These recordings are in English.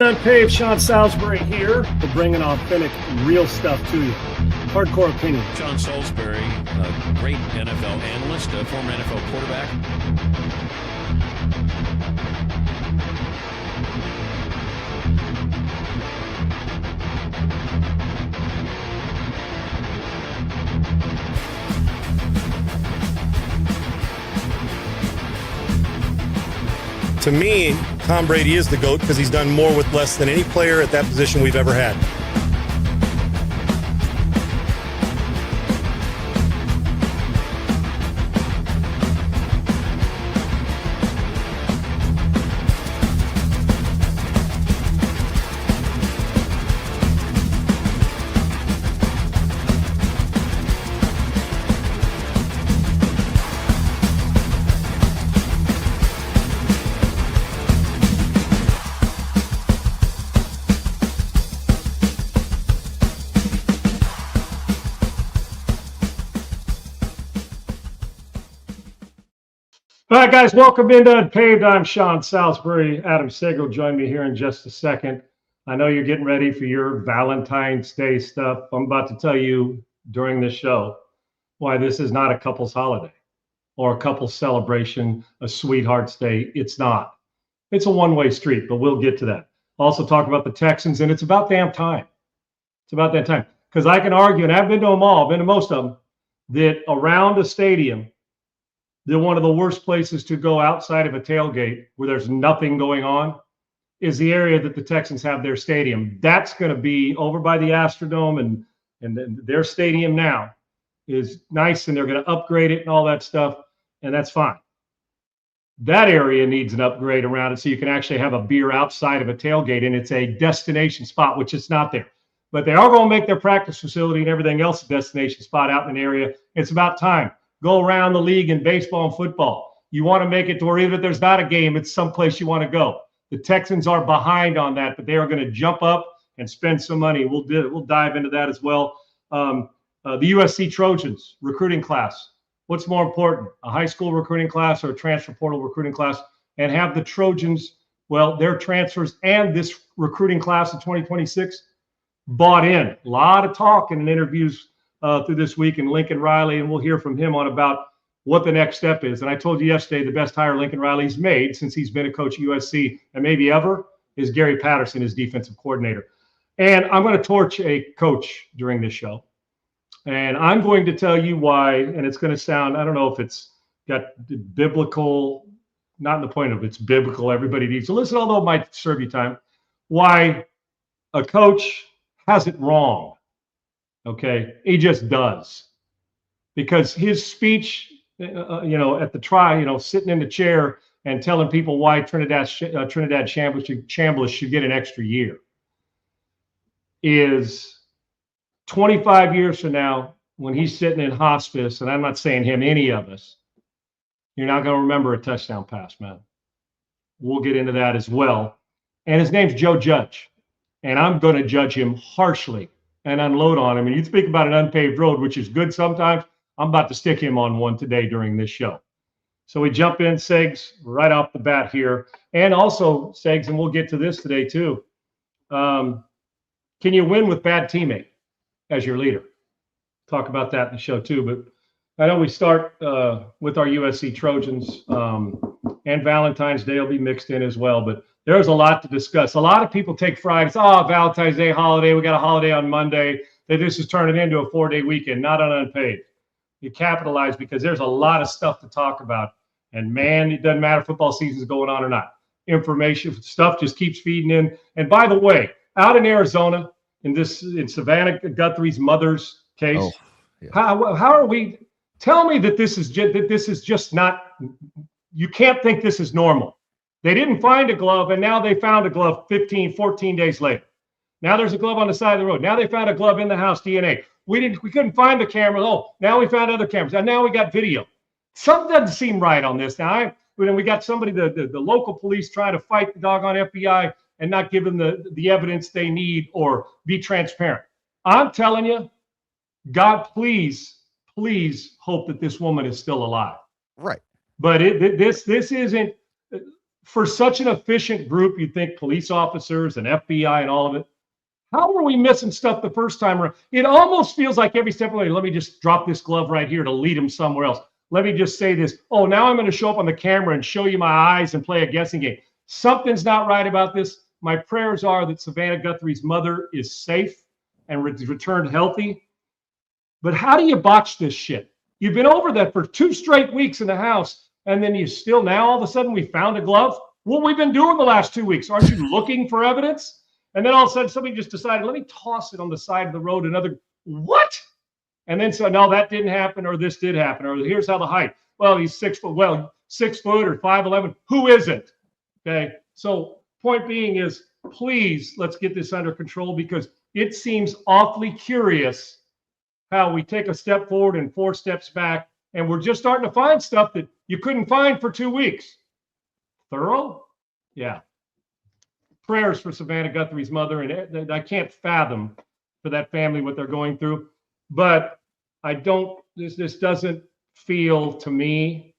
UNPAVED, Sean Salisbury here. We're bringing authentic, real stuff to you. Hardcore opinion. John Salisbury, a great NFL analyst, a former NFL quarterback. To me, Tom Brady is the GOAT because he's done more with less than any player at that position we've ever had. All right, guys, welcome into UNPAVED. I'm Sean Salisbury. Adam Segal will join me here in just a second. I know you're getting ready for your Valentine's Day stuff. I'm about to tell you during this show why this is not a couple's holiday or a couple's celebration, a sweetheart's day. It's not. It's a one-way street, but we'll get to that. Also talk about the Texans, and it's about damn time. It's about that time. Because I can argue, and I've been to them all, I've been to most of them, that around a stadium, they're one of the worst places to go outside of a tailgate where there's nothing going on is the area that the Texans have their stadium. That's going to be over by the Astrodome, and their stadium now is nice, and they're going to upgrade it and all that stuff, and that's fine. That area needs an upgrade around it so you can actually have a beer outside of a tailgate, and it's a destination spot, which it's not there. But they are going to make their practice facility and everything else a destination spot out in an area. It's about time. Go around the league in baseball and football. You want to make it to where even if there's not a game, it's someplace you want to go. The Texans are behind on that, but they are going to jump up and spend some money. We'll dive into that as well. The USC Trojans recruiting class. What's more important, a high school recruiting class or a transfer portal recruiting class? And have the Trojans, well, their transfers and this recruiting class of 2026 bought in. A lot of talk in interviews through this week, and Lincoln Riley, and we'll hear from him on about what the next step is. And I told you yesterday, the best hire Lincoln Riley's made since he's been a coach at USC, and maybe ever, is Gary Patterson, his defensive coordinator. And I'm going to torch a coach during this show. And I'm going to tell you why, and it's going to sound, I don't know if it's got biblical, not in the point of it's biblical, everybody needs to listen, although it might serve you time, why a coach has it wrong. Okay, he just does, because his speech, at the try, sitting in the chair and telling people why Trinidad Chambliss should get an extra year is 25 years from now when he's sitting in hospice, and I'm not saying him, any of us, you're not going to remember a touchdown pass, man. We'll get into that as well. And his name's Joe Judge, and I'm going to judge him harshly and unload on him. And you speak about an unpaved road, which is good sometimes. I'm about to stick him on one today during this show. So we jump in, Segs, right off the bat here. And also, Segs, and we'll get to this today too. Can you win with bad teammate as your leader? Talk about that in the show too. But I know we start with our USC Trojans, and Valentine's Day will be mixed in as well. But there's a lot to discuss. A lot of people take Fridays. Oh, Valentine's Day holiday. We got a holiday on Monday. This is turning into a 4-day weekend, not on unpaid. You capitalize because there's a lot of stuff to talk about. And, man, it doesn't matter if football season is going on or not. Information, stuff just keeps feeding in. And, by the way, out in Arizona, in Savannah Guthrie's mother's case, how are we – tell me that this is just not – you can't think this is normal. They didn't find a glove, and now they found a glove 14 days later. Now there's a glove on the side of the road. Now they found a glove in the house, DNA. We couldn't find the camera. Oh, now we found other cameras. And now we got video. Something doesn't seem right on this. Now we got somebody, the local police trying to fight the doggone FBI and not give them the evidence they need or be transparent. I'm telling you, God, please hope that this woman is still alive. Right. But this isn't. for such an efficient group, you'd think police officers and FBI and all of it, how are we missing stuff the first time around? It almost feels like every step of the way, let me just drop this glove right here to lead them somewhere else. Let me just say this. Oh, now I'm going to show up on the camera and show you my eyes and play a guessing game. Something's not right about this. My prayers are that Savannah Guthrie's mother is safe and returned healthy. But how do you botch this shit? You've been over that for 2 straight weeks in the house, and then you still, now all of a sudden we found a glove? What we've been doing the last 2 weeks? Aren't you looking for evidence? And then all of a sudden somebody just decided, let me toss it on the side of the road. What? And then so, no, that didn't happen, or this did happen, or here's how the height. Well, he's 6 foot. Well, 6 foot or 5'11". Who isn't? Okay. So point being is, please, let's get this under control, because it seems awfully curious how we take a step forward and 4 steps back, and we're just starting to find stuff that you couldn't find for 2 weeks. Thorough? Yeah. Prayers for Savannah Guthrie's mother, and I can't fathom for that family what they're going through. But I don't, this doesn't feel to me,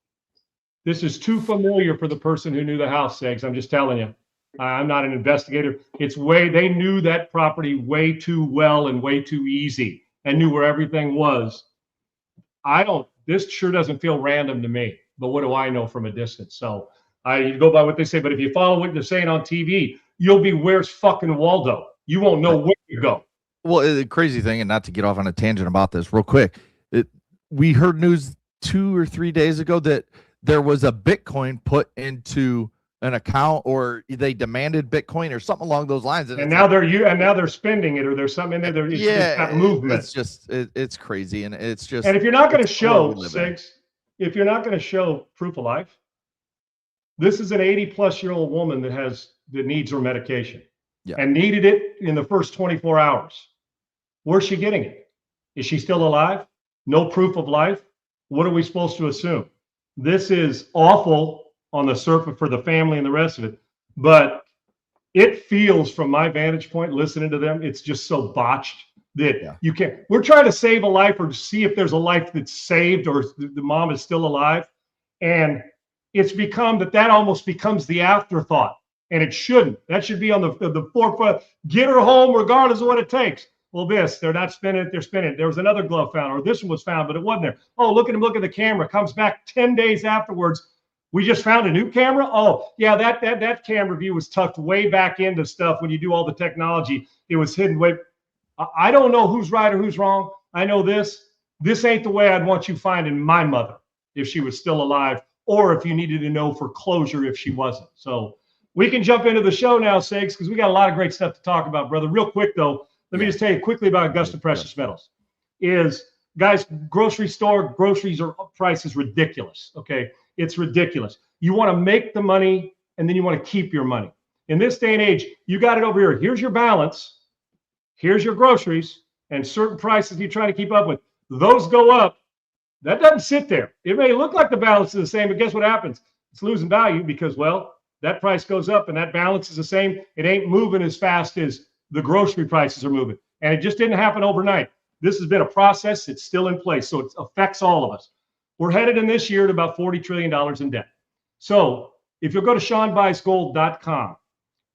this is too familiar for the person who knew the house, Segs. I'm just telling you. I'm not an investigator. They knew that property way too well and way too easy and knew where everything was. This sure doesn't feel random to me, but what do I know from a distance? So I go by what they say, but if you follow what they're saying on TV, you'll be, where's fucking Waldo? You won't know where to go. Well, the crazy thing, and not to get off on a tangent about this real quick, we heard news 2 or 3 days ago that there was a Bitcoin put into an account, or they demanded Bitcoin or something along those lines. And now they're spending it, or there's something in there. It's just got movement. It's just, it's crazy. And it's just, and if you're not going to show, if you're not going to show proof of life, this is an 80-plus-year-old woman that needs her medication and needed it in the first 24 hours. Where's she getting it? Is she still alive? No proof of life? What are we supposed to assume? This is awful on the surface for the family and the rest of it, but it feels, from my vantage point, listening to them, it's just so botched that you can't. We're trying to save a life or see if there's a life that's saved or the mom is still alive, and it's become that almost becomes the afterthought, and it shouldn't. That should be on the forefront. Get her home regardless of what it takes. Well, they're not spinning it, they're spinning it. There was another glove found, or this one was found, but it wasn't there. Oh, look at the camera. Comes back 10 days afterwards. We just found a new camera. Oh, yeah, that camera view was tucked way back into stuff. When you do all the technology, it was hidden way. I don't know who's right or who's wrong. I know this ain't the way I'd want you finding my mother if she was still alive, or if you needed to know for closure if she wasn't. So we can jump into the show now, Segs, because we got a lot of great stuff to talk about, brother. Real quick, though, let me just tell you quickly about Augusta Precious Metals. Guys, grocery store groceries price is ridiculous, okay? It's ridiculous. You want to make the money, and then you want to keep your money. In this day and age, you got it over here. Here's your balance. Here's your groceries, and certain prices you're trying to keep up with. Those go up. That doesn't sit there. It may look like the balance is the same, but guess what happens? It's losing value because, well, that price goes up and that balance is the same. It ain't moving as fast as the grocery prices are moving. And it just didn't happen overnight. This has been a process. It's still in place. So it affects all of us. We're headed in this year to about $40 trillion in debt. So if you'll go to SeanBuysGold.com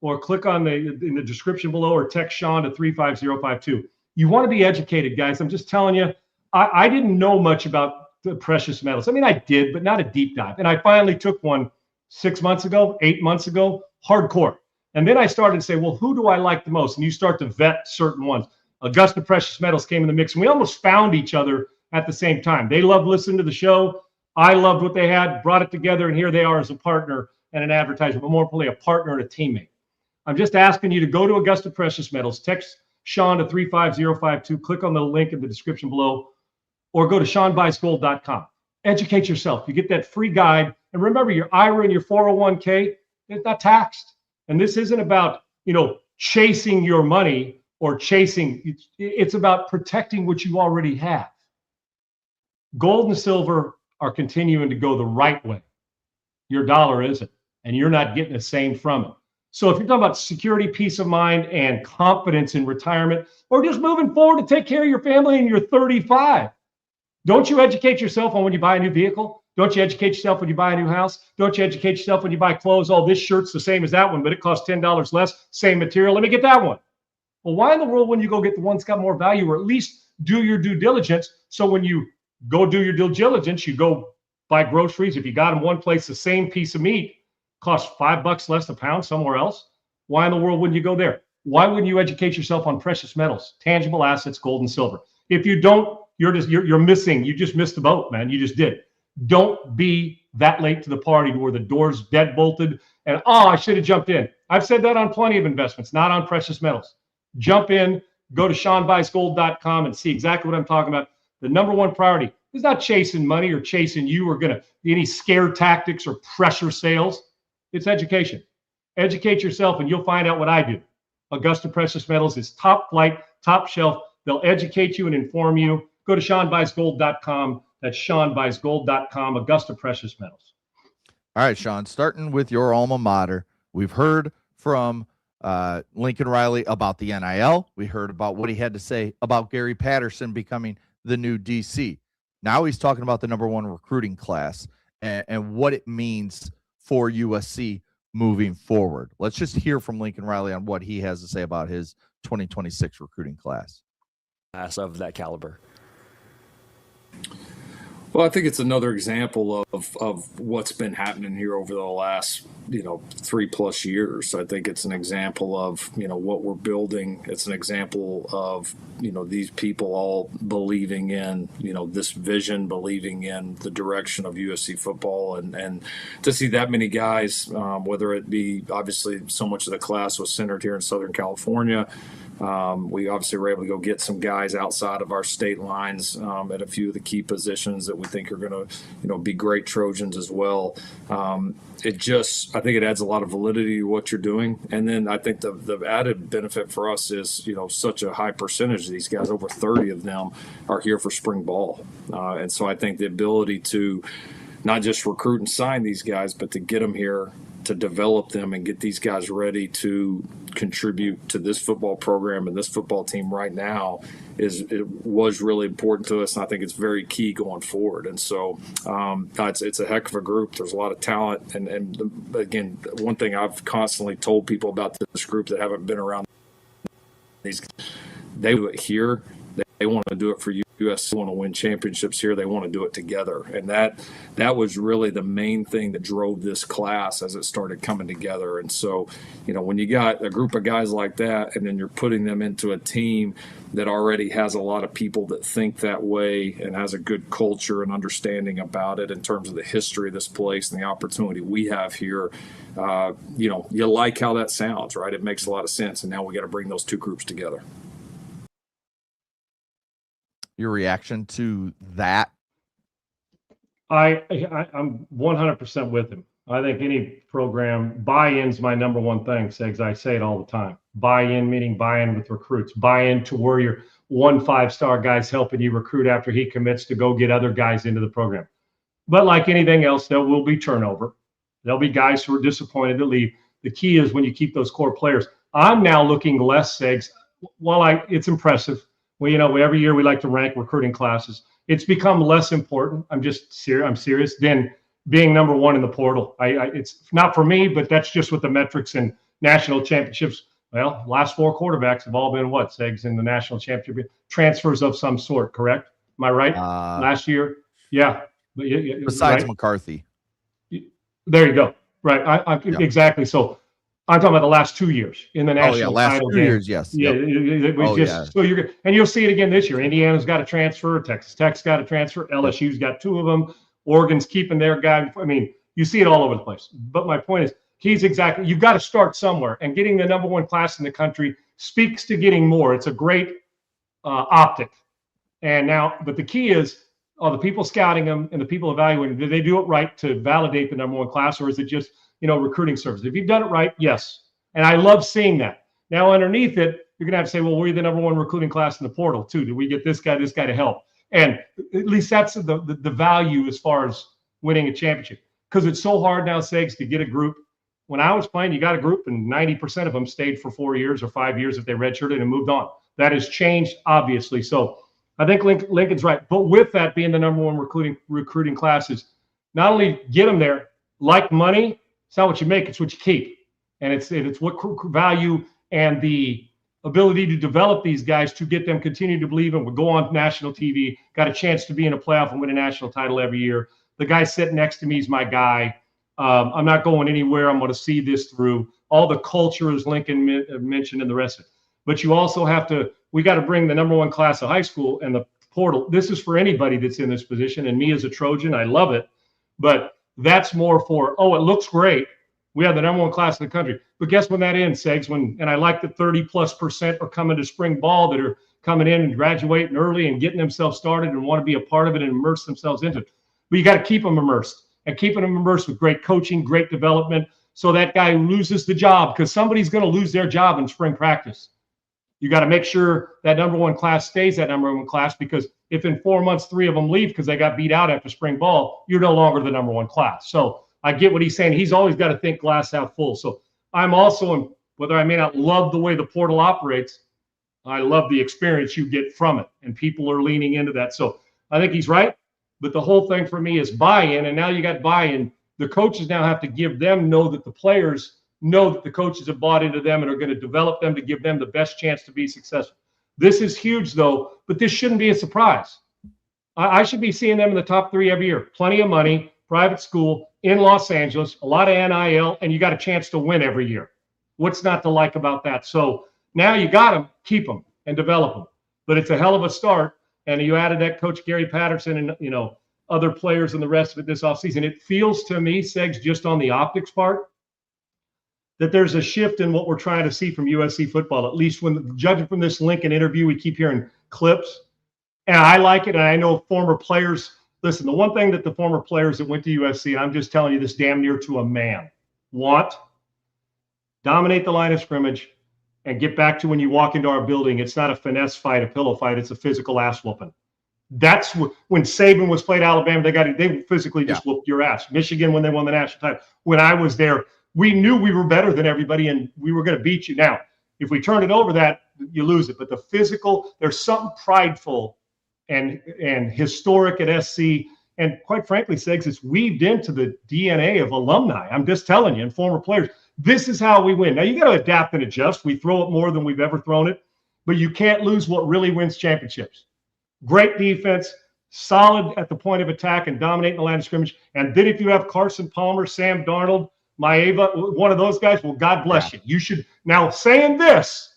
or click on in the description below, or text Sean to 35052. You want to be educated, guys. I'm just telling you, I didn't know much about the precious metals. I mean, I did, but not a deep dive. And I finally took one 6 months ago, 8 months ago, hardcore. And then I started to say, well, who do I like the most? And you start to vet certain ones. Augusta Precious Metals came in the mix, and we almost found each other at the same time. They loved listening to the show. I loved what they had, brought it together, and here they are as a partner and an advertiser, but more importantly, a partner and a teammate. I'm just asking you to go to Augusta Precious Metals, text Sean to 35052, click on the link in the description below, or go to SeanBuysGold.com. Educate yourself. You get that free guide. And remember, your IRA and your 401k, it's not taxed. And this isn't about, chasing your money or chasing. It's about protecting what you already have. Gold and silver are continuing to go the right way. Your dollar isn't, and you're not getting the same from it. So if you're talking about security, peace of mind, and confidence in retirement, or just moving forward to take care of your family and you're 35, don't you educate yourself on when you buy a new vehicle? Don't you educate yourself when you buy a new house? Don't you educate yourself when you buy clothes? Oh, this shirt's the same as that one, but it costs $10 less, same material. Let me get that one. Well, why in the world wouldn't you go get the one that's got more value, or at least do your due diligence? So when you go do your due diligence, you go buy groceries. If you got them one place, the same piece of meat costs $5 less a pound somewhere else. Why in the world wouldn't you go there? Why wouldn't you educate yourself on precious metals, tangible assets, gold and silver? If you don't, you're missing. You just missed the boat, man. You just did. Don't be that late to the party where the door's dead bolted and, oh, I should have jumped in. I've said that on plenty of investments, not on precious metals. Jump in, go to SeanBuysGold.com and see exactly what I'm talking about. The number one priority is not chasing money or chasing you or any scare tactics or pressure sales. It's education. Educate yourself and you'll find out what I do. Augusta Precious Metals is top flight, top shelf. They'll educate you and inform you. Go to SeanBuysGold.com. That's SeanBuysGold.com, Augusta Precious Metals. All right, Sean, starting with your alma mater, we've heard from Lincoln Riley about the NIL. We heard about what he had to say about Gary Patterson becoming the new DC. Now he's talking about the number one recruiting class and what it means for USC moving forward. Let's just hear from Lincoln Riley on what he has to say about his 2026 recruiting class. Of that caliber. Well, I think it's another example of what's been happening here over the last, 3+ years. I think it's an example of, what we're building. It's an example of, these people all believing in, this vision, believing in the direction of USC football. And to see that many guys, whether it be obviously so much of the class was centered here in Southern California. We obviously were able to go get some guys outside of our state lines at a few of the key positions that we think are going to, be great Trojans as well. I think it adds a lot of validity to what you're doing. And then I think the added benefit for us is, such a high percentage of these guys, over 30 of them are here for spring ball. And so I think the ability to not just recruit and sign these guys, but to get them here, to develop them and get these guys ready to contribute to this football program and this football team right now was really important to us, and I think it's very key going forward. And so it's a heck of a group. There's a lot of talent, and again, one thing I've constantly told people about this group that haven't been around these, they do it here. They want to do it for USC. They want to win championships here. They want to do it together. And that was really the main thing that drove this class as it started coming together. And so, when you got a group of guys like that and then you're putting them into a team that already has a lot of people that think that way and has a good culture and understanding about it in terms of the history of this place and the opportunity we have here, you like how that sounds, right? It makes a lot of sense. And now we got to bring those two groups together. Your reaction to that? I'm 100% with him. I think any program, buy-in's my number one thing, Segs. I say it all the time. Buy-in meaning buy-in with recruits. Buy-in to where your 1 5-star guy's helping you recruit after he commits to go get other guys into the program. But like anything else, there will be turnover. There'll be guys who are disappointed to leave. The key is when you keep those core players. I'm now looking less, Segs. It's impressive. Well, every year we like to rank recruiting classes. It's become less important. I'm serious than being number one in the portal. It's not for me, but that's just what the metrics and national championships. Well, last 4 quarterbacks have all been Segs in the national championship transfers of some sort. Correct? Am I right? Last year, yeah. Besides right? McCarthy. There you go. Right. Yeah. Exactly. So. I'm talking about the last 2 years in the national title game. Years, yes. Yeah, yep. So you'll see it again this year. Indiana's got a transfer, Texas Tech's got a transfer, LSU's got 2 of them, Oregon's keeping their guy. I mean, you see it all over the place. But my point is, you've got to start somewhere, and getting the number one class in the country speaks to getting more. It's a great optic. But the key is, are the people scouting them and the people evaluating, do they do it right to validate the number one class, or is it just recruiting service? If you've done it right, yes. And I love seeing that. Now, underneath it, you're going to have to say, well, we're the number one recruiting class in the portal, too. Did we get this guy to help? And at least that's the value as far as winning a championship. Because it's so hard now, Segs, to get a group. When I was playing, you got a group, and 90% of them stayed for 4 years or 5 years if they redshirted and moved on. That has changed, obviously. So I think Lincoln's right. But with that being the number one recruiting classes, not only get them there, like money, it's not what you make, it's what you keep. And it's what value and the ability to develop these guys to get them continue to believe and would go on national TV, got a chance to be in a playoff and win a national title every year. The guy sitting next to me is my guy. I'm not going anywhere. I'm going to see this through. All the culture, as Lincoln mentioned, and the rest of it. But you also have to, we got to bring the number one class of high school and the portal. This is for anybody that's in this position. And me as a Trojan, I love it. But that's more for, oh, it looks great. We have the number one class in the country. But guess when that ends, Segs? And I like that 30+% are coming to spring ball that are coming in and graduating early and getting themselves started and want to be a part of it and immerse themselves into it. But you got to keep them immersed and keeping them immersed with great coaching, great development, so that guy loses the job, because somebody's going to lose their job in spring practice. You got to make sure that number one class stays that number one class, because if in 4 months, 3 of them leave because they got beat out after spring ball, you're no longer the number one class. So I get what he's saying. He's always got to think glass half full. So I'm also, whether I may not love the way the portal operates, I love the experience you get from it, and people are leaning into that. So I think he's right. But the whole thing for me is buy-in, and now you got buy-in. The coaches now have to know that the players know that the coaches have bought into them and are going to develop them to give them the best chance to be successful. This is huge, though, but this shouldn't be a surprise. I should be seeing them in the top 3 every year. Plenty of money, private school in Los Angeles, a lot of NIL, and you got a chance to win every year. What's not to like about that? So now you got them, keep them and develop them. But it's a hell of a start. And you added that coach Gary Patterson and, other players and the rest of it this offseason. It feels to me, Segs, just on the optics part, that there's a shift in what we're trying to see from USC football, at least when judging from this Lincoln interview, we keep hearing clips. And I like it. And I know former players, listen, the one thing that the former players that went to USC, and I'm just telling you this damn near to a man, dominate the line of scrimmage and get back to when you walk into our building. It's not a finesse fight, a pillow fight. It's a physical ass whooping. That's when Saban was played Alabama, they physically just whooped your ass. Michigan, when they won the national title. When I was there, we knew we were better than everybody and we were going to beat you. Now, if we turn it over that, you lose it. But the physical, there's something prideful and historic at SC. And quite frankly, Segs, it's weaved into the DNA of alumni. I'm just telling you, and former players. This is how we win. Now, you got to adapt and adjust. We throw it more than we've ever thrown it. But you can't lose what really wins championships. Great defense, solid at the point of attack and dominating the line of scrimmage. And then if you have Carson Palmer, Sam Darnold, Maeva, one of those guys, well, God bless you. You should – now, saying this,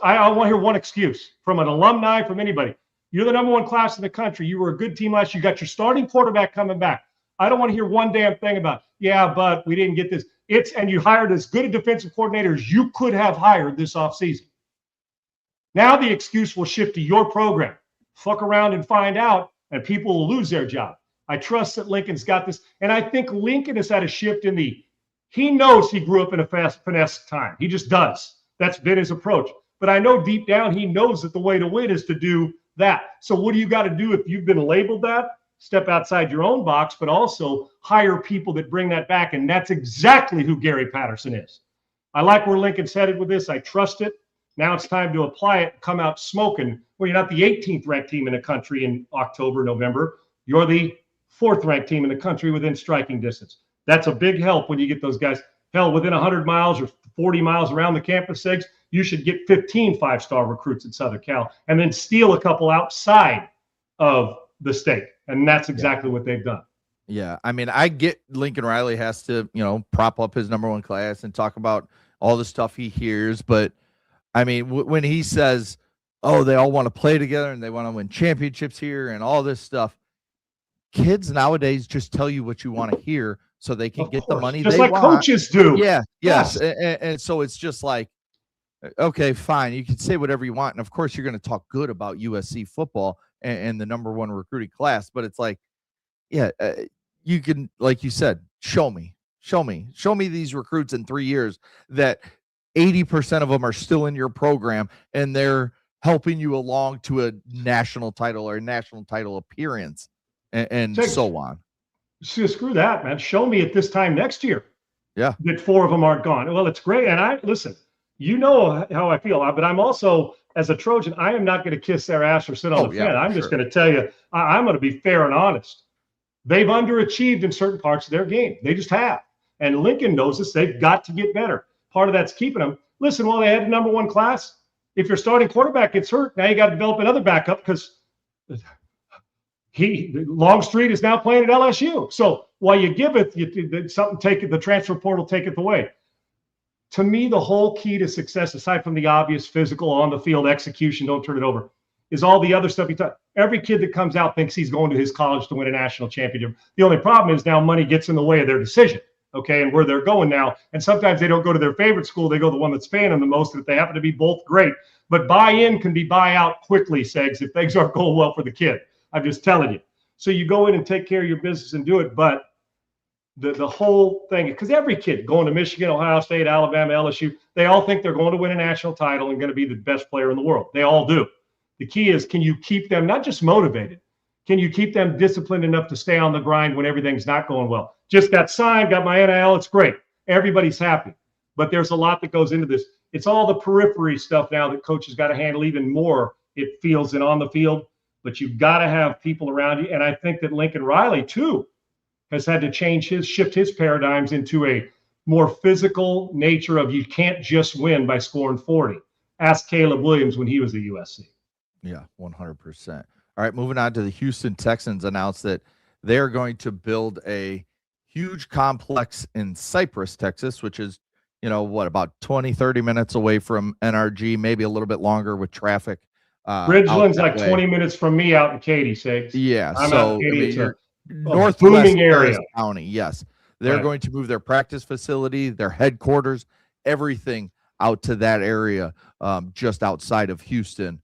I want to hear one excuse from an alumni, from anybody. You're the number one class in the country. You were a good team last year. You got your starting quarterback coming back. I don't want to hear one damn thing about, but we didn't get this. And you hired as good a defensive coordinator as you could have hired this offseason. Now the excuse will shift to your program. Fuck around and find out, and people will lose their job. I trust that Lincoln's got this. And I think Lincoln has had a shift he knows he grew up in a fast finesse time. He just does. That's been his approach. But I know deep down he knows that the way to win is to do that. So what do you got to do if you've been labeled that? Step outside your own box, but also hire people that bring that back. And that's exactly who Gary Patterson is. I like where Lincoln's headed with this. I trust it. Now it's time to apply it, come out smoking. Well, you're not the 18th ranked team in the country in October, November. You're the 4th ranked team in the country within striking distance. That's a big help when you get those guys. Hell, within 100 miles or 40 miles around the campus, Segs, you should get 15 5-star recruits at Southern Cal and then steal a couple outside of the state. And that's exactly what they've done. Yeah. I mean, I get Lincoln Riley has to, prop up his number one class and talk about all the stuff he hears. But I mean, when he says, oh, they all want to play together and they want to win championships here and all this stuff, kids nowadays just tell you what you want to hear so they can get the money just they like want. Coaches do. Yeah. Yes. And so it's just like, okay, fine. You can say whatever you want. And of course, you're going to talk good about USC football and the number one recruiting class. But it's like, you can, like you said, show me these recruits in 3 years that 80% of them are still in your program and they're helping you along to a national title or a national title appearance and so on. Screw that, man. Show me at this time next year. Yeah. That 4 of them aren't gone. Well, it's great. And listen, you know how I feel, but I'm also, as a Trojan, I am not going to kiss their ass or sit on the fence. I'm just going to tell you, I'm going to be fair and honest. They've underachieved in certain parts of their game. They just have. And Lincoln knows this. They've got to get better. Part of that's keeping them. Listen, while they had the number one class, if your starting quarterback gets hurt, now you got to develop another backup because Longstreet is now playing at LSU. So while you give it, something take it, the transfer portal taketh away. To me, the whole key to success, aside from the obvious physical on the field execution, don't turn it over, is all the other stuff you talk. Every kid that comes out thinks he's going to his college to win a national championship. The only problem is now money gets in the way of their decision, okay, and where they're going now. And sometimes they don't go to their favorite school. They go to the one that's paying them the most, and if they happen to be both, great. But buy-in can be buy-out quickly, Segs, if things aren't going well for the kid. I'm just telling you. So you go in and take care of your business and do it, but the whole thing, because every kid going to Michigan, Ohio State, Alabama, LSU, they all think they're going to win a national title and going to be the best player in the world. They all do. The key is, can you keep them not just motivated, can you keep them disciplined enough to stay on the grind when everything's not going well? Just got signed, got my NIL, it's great. Everybody's happy. But there's a lot that goes into this. It's all the periphery stuff now that coaches got to handle even more, it feels, than on the field. But you've got to have people around you. And I think that Lincoln Riley, too, has had to shift his paradigms into a more physical nature of you can't just win by scoring 40. Ask Caleb Williams when he was at USC. Yeah, 100%. All right, moving on to the Houston Texans announced that they're going to build a huge complex in Cypress, Texas, which is, about 20, 30 minutes away from NRG, maybe a little bit longer with traffic. Bridgeland's like 20 minutes from me out in Katy, Sakes. Yeah, I'm so out in Katy. you're Northwest northwest area. County. Yes, they're going to move their practice facility, their headquarters, everything out to that area, just outside of Houston.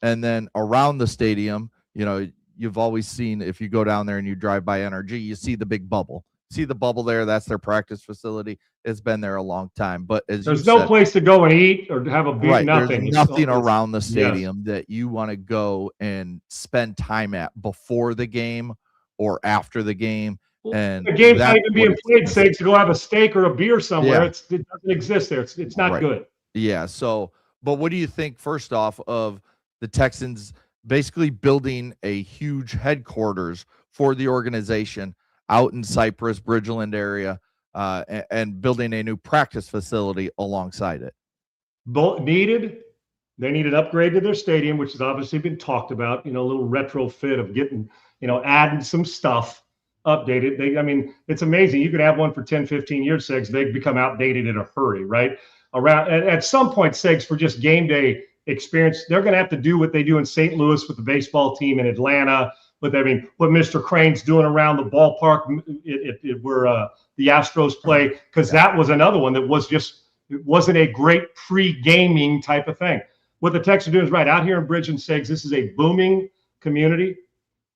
And then around the stadium, you've always seen, if you go down there and you drive by NRG, you see the big bubble. See the bubble there? That's their practice facility. It's been there a long time. But there's no place to go and eat or have a beer. Right, nothing. There's nothing around the stadium that you want to go and spend time at before the game or after the game. And the game's not even being played, Sakes, to go have a steak or a beer somewhere. Yeah. It doesn't exist there. It's not good. Yeah. So, but what do you think, first off, of the Texans basically building a huge headquarters for the organization out in Cypress, Bridgeland area, and building a new practice facility alongside it? Both needed. They need an upgrade to their stadium, which has obviously been talked about, a little retrofit of getting, adding some stuff, updated. It's amazing. You could have one for 10, 15 years, Segs. They become outdated in a hurry, right? At some point, Segs, for just game day experience, they're going to have to do what they do in St. Louis with the baseball team in Atlanta. What Mr. Crane's doing around the ballpark where the Astros play, because that was another one that was it wasn't a great pre-gaming type of thing. What the Texans are doing is right out here in Bridgeland, Segs. This is a booming community.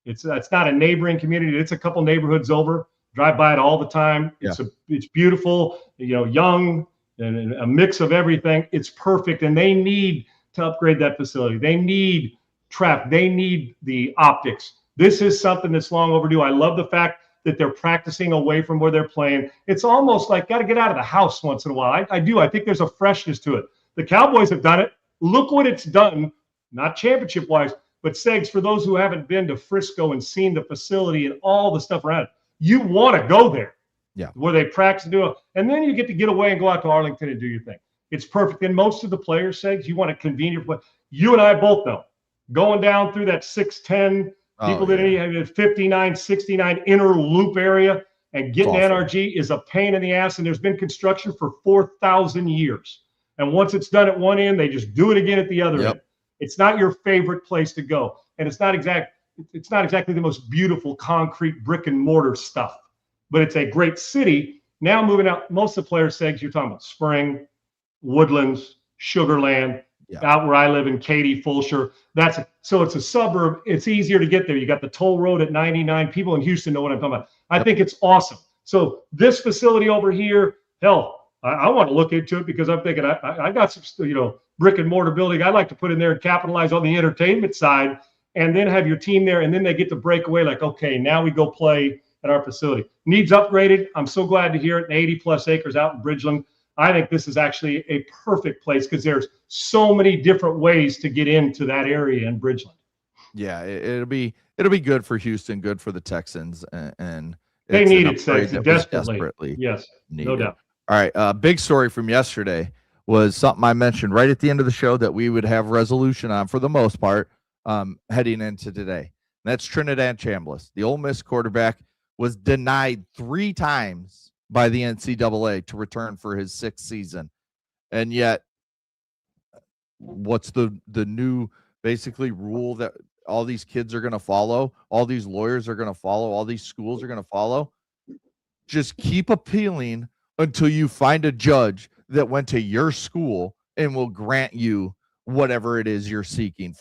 It's not a neighboring community. It's a couple neighborhoods over. Drive by it all the time. Yeah. It's beautiful. Young and a mix of everything. It's perfect, and they need to upgrade that facility. They need traffic. They need the optics. This is something that's long overdue. I love the fact that they're practicing away from where they're playing. It's almost like got to get out of the house once in a while. I do. I think there's a freshness to it. The Cowboys have done it. Look what it's done, not championship-wise, but Segs, for those who haven't been to Frisco and seen the facility and all the stuff around it, you want to go there. Yeah. Where they practice and do it. And then you get to get away and go out to Arlington and do your thing. It's perfect. And most of the players, Segs, you want a convenient play. You and I both know. Going down through that 610, people that have 59, 69 inner loop area and getting to NRG is a pain in the ass. And there's been construction for 4,000 years. And once it's done at one end, they just do it again at the other end. It's not your favorite place to go. And it's not exactly the most beautiful concrete brick and mortar stuff, but it's a great city. Now moving out, most of the players say, you're talking about Spring, Woodlands, Sugarland, out where I live in Katy, Fulshire. So it's a suburb. It's easier to get there. You got the toll road at 99. People in Houston know what I'm talking about. I think it's awesome. So this facility over here, hell, I want to look into it because I'm thinking I got some, brick and mortar building I'd like to put in there and capitalize on the entertainment side, and then have your team there, and then they get to break away like, okay, now we go play at our facility. Needs upgraded. I'm so glad to hear it. 80+ acres out in Bridgeland. I think this is actually a perfect place because there's so many different ways to get into that area in Bridgeland. Yeah, it'll be it'll be good for Houston, good for the Texans, and They it's an need it, upgrade Sexy, that was desperately. desperately Yes, no needed. doubt. All right, big story from yesterday was something I mentioned right at the end of the show that we would have resolution on for the most part heading into today. That's Trinidad Chambliss. The Ole Miss quarterback was denied 3 times by the NCAA to return for his 6th season. And yet, what's the new basically rule that all these kids are going to follow, all these lawyers are going to follow, all these schools are going to follow? Just keep appealing until you find a judge that went to your school and will grant you whatever it is you're seeking.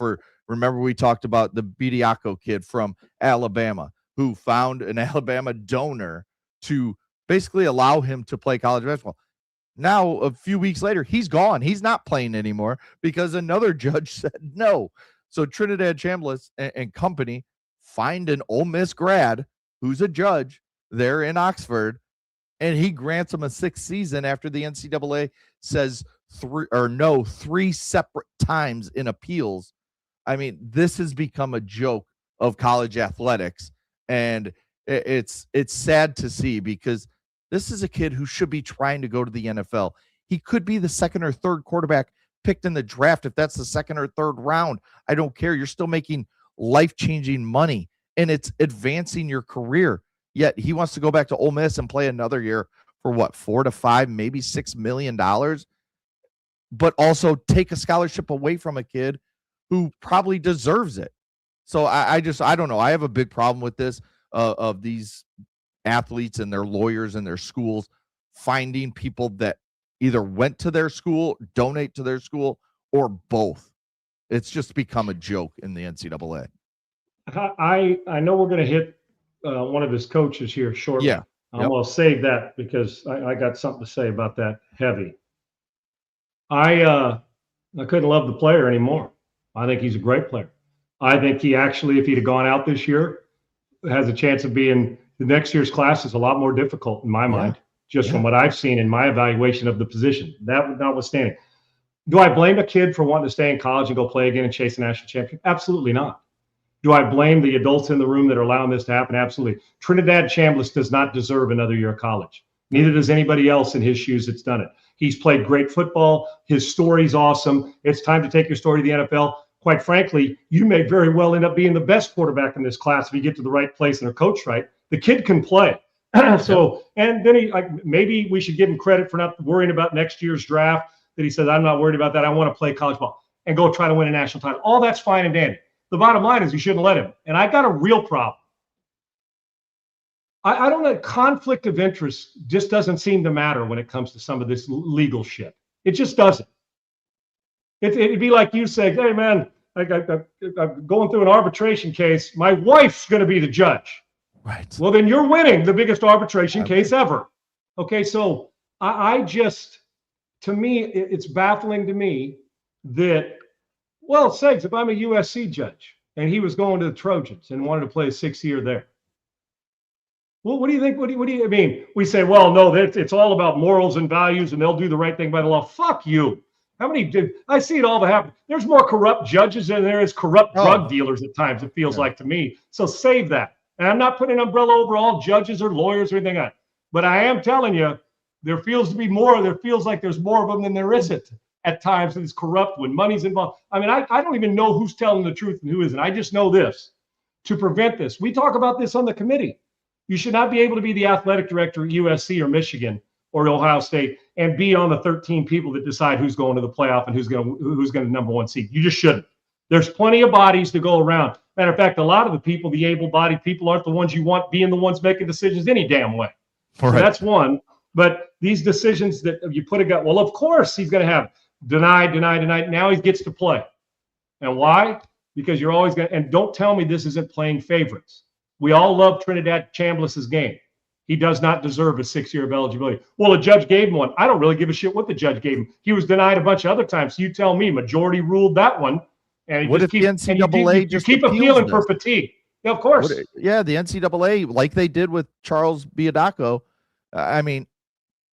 Remember we talked about the Bediako kid from Alabama who found an Alabama donor to basically allow him to play college basketball. Now, a few weeks later, he's gone. He's not playing anymore because another judge said no. So Trinidad Chambliss and company find an Ole Miss grad who's a judge there in Oxford, and he grants him a 6th season after the NCAA says 3 separate times in appeals. I mean, this has become a joke of college athletics, and it's sad to see because this is a kid who should be trying to go to the NFL. He could be the 2nd or 3rd quarterback picked in the draft if that's the 2nd or 3rd round. I don't care. You're still making life-changing money, and it's advancing your career. Yet he wants to go back to Ole Miss and play another year for what, $4 to $5, maybe $6 million, but also take a scholarship away from a kid who probably deserves it. So I don't know. I have a big problem with this of these athletes and their lawyers and their schools finding people that either went to their school, donate to their school, or both. It's just become a joke in the NCAA. I know we're going to hit one of his coaches here shortly. Yeah. I'm going to save that because I got something to say about that heavy. I couldn't love the player anymore. I think he's a great player. I think he actually, if he'd have gone out this year, has a chance of being the next year's class is a lot more difficult in my mind, just from what I've seen in my evaluation of the position. That notwithstanding, do I blame a kid for wanting to stay in college and go play again and chase a national championship? Absolutely not. Do I blame the adults in the room that are allowing this to happen? Absolutely. Trinidad Chambliss does not deserve another year of college. Neither does anybody else in his shoes that's done it. He's played great football. His story's awesome. It's time to take your story to the NFL. Quite frankly, you may very well end up being the best quarterback in this class if you get to the right place and are coached right. The kid can play. So, and then maybe we should give him credit for not worrying about next year's draft, that he says, I'm not worried about that. I want to play college ball and go try to win a national title. All that's fine and dandy. The bottom line is you shouldn't let him. And I got a real problem. I don't know. Conflict of interest just doesn't seem to matter when it comes to some of this legal shit. It just doesn't. It'd be like you saying, hey, man, I'm going through an arbitration case. My wife's going to be the judge. Right. Well, then you're winning the biggest arbitration case ever. Okay, so I just, to me, it's baffling to me that, well, sakes, if I'm a USC judge and he was going to the Trojans and wanted to play a 6th year there, well, what do you think? What do you I mean? We say, well, no, it's all about morals and values, and they'll do the right thing by the law. Fuck you. How many did I see it all happen? There's more corrupt judges than there is corrupt drug dealers at times, it feels like to me. So save that. And I'm not putting an umbrella over all judges or lawyers or anything like that. But I am telling you, there feels like there's more of them than there isn't at times, and it's corrupt when money's involved. I mean, I don't even know who's telling the truth and who isn't. I just know this. To prevent this, we talk about this on the committee. You should not be able to be the athletic director at USC or Michigan or Ohio State and be on the 13 people that decide who's going to the playoff and who's going to number 1 seed. You just shouldn't. There's plenty of bodies to go around. Matter of fact, a lot of the people, the able-bodied people, aren't the ones you want being the ones making decisions any damn way. Right. So that's one. But these decisions that you put a guy, well, of course he's going to have denied. Now he gets to play. And why? Because you're always going to, and don't tell me this isn't playing favorites. We all love Trinidad Chambliss's game. He does not deserve a 6 year of eligibility. Well, a judge gave him one. I don't really give a shit what the judge gave him. He was denied a bunch of other times. So you tell me, majority ruled that one. And what if the NCAA just keep appealing for fatigue? Yeah, of course. The NCAA, like they did with Charles Bediako. I mean,